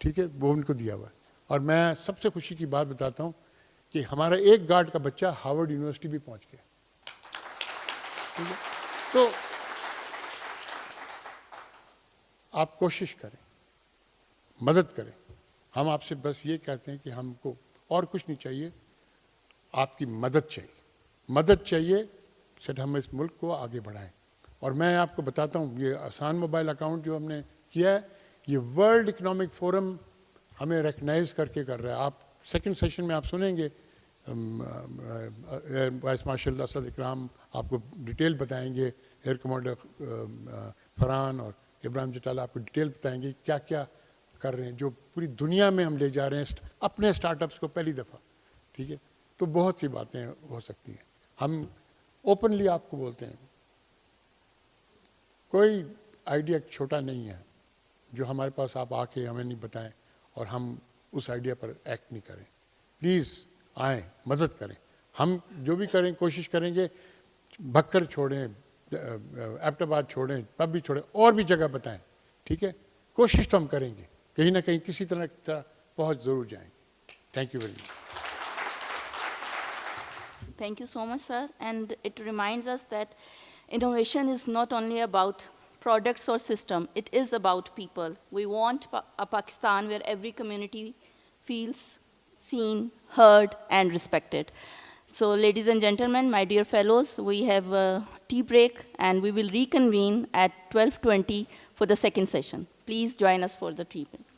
ٹھیک ہے, وہ ان کو دیا ہوا ہے. اور میں سب سے خوشی کی بات بتاتا ہوں کہ ہمارا ایک گارڈ کا بچہ ہارورڈ یونیورسٹی بھی پہنچ گیا. ٹھیک ہے, تو آپ کوشش کریں, مدد کریں. ہم آپ سے بس یہ کہتے ہیں کہ ہم کو اور کچھ نہیں چاہیے, آپ کی مدد چاہیے. مدد چاہیے سے ہم اس ملک کو آگے بڑھائیں. اور میں آپ کو بتاتا ہوں, یہ آسان موبائل اکاؤنٹ جو ہم نے کیا ہے, یہ ورلڈ اکنامک فورم ہمیں ریکگنائز کر کے کر رہا ہے. آپ سیکنڈ سیشن میں آپ سنیں گے, وائس مارشل اسد اکرام آپ کو ڈیٹیل بتائیں گے, ایئر کمانڈر فرحان اور ابراہیم جٹالہ آپ کو ڈیٹیل بتائیں گے کیا کیا کر رہے ہیں, جو پوری دنیا میں ہم لے جا رہے ہیں اپنے اسٹارٹ اپس کو پہلی دفعہ. ٹھیک ہے, تو بہت سی باتیں ہو سکتی ہیں. ہم اوپنلی آپ کو بولتے ہیں, کوئی آئیڈیا چھوٹا نہیں ہے جو ہمارے پاس آپ آ کے ہمیں نہیں بتائیں اور ہم اس آئیڈیا پر ایکٹ نہیں کریں. پلیز آئیں, مدد کریں. ہم جو بھی کریں کوشش کریں گے, بھکر چھوڑیں, ایبٹ آباد چھوڑیں, پب بھی چھوڑیں, اور بھی جگہ بتائیں. ٹھیک ہے, کوشش تو ہم کریں گے, کہیں نہ کہیں کسی طرح پہنچ ضرور جائیں گے. Thank you very much. Thank you so much, sir. And it reminds us that innovation is not only about products or system, it is about people. We want a Pakistan where every community feels seen, heard, and respected. So, ladies and gentlemen, my dear fellows, we have a tea break and we will reconvene at 12:20 for the second session. Please join us for the tea break.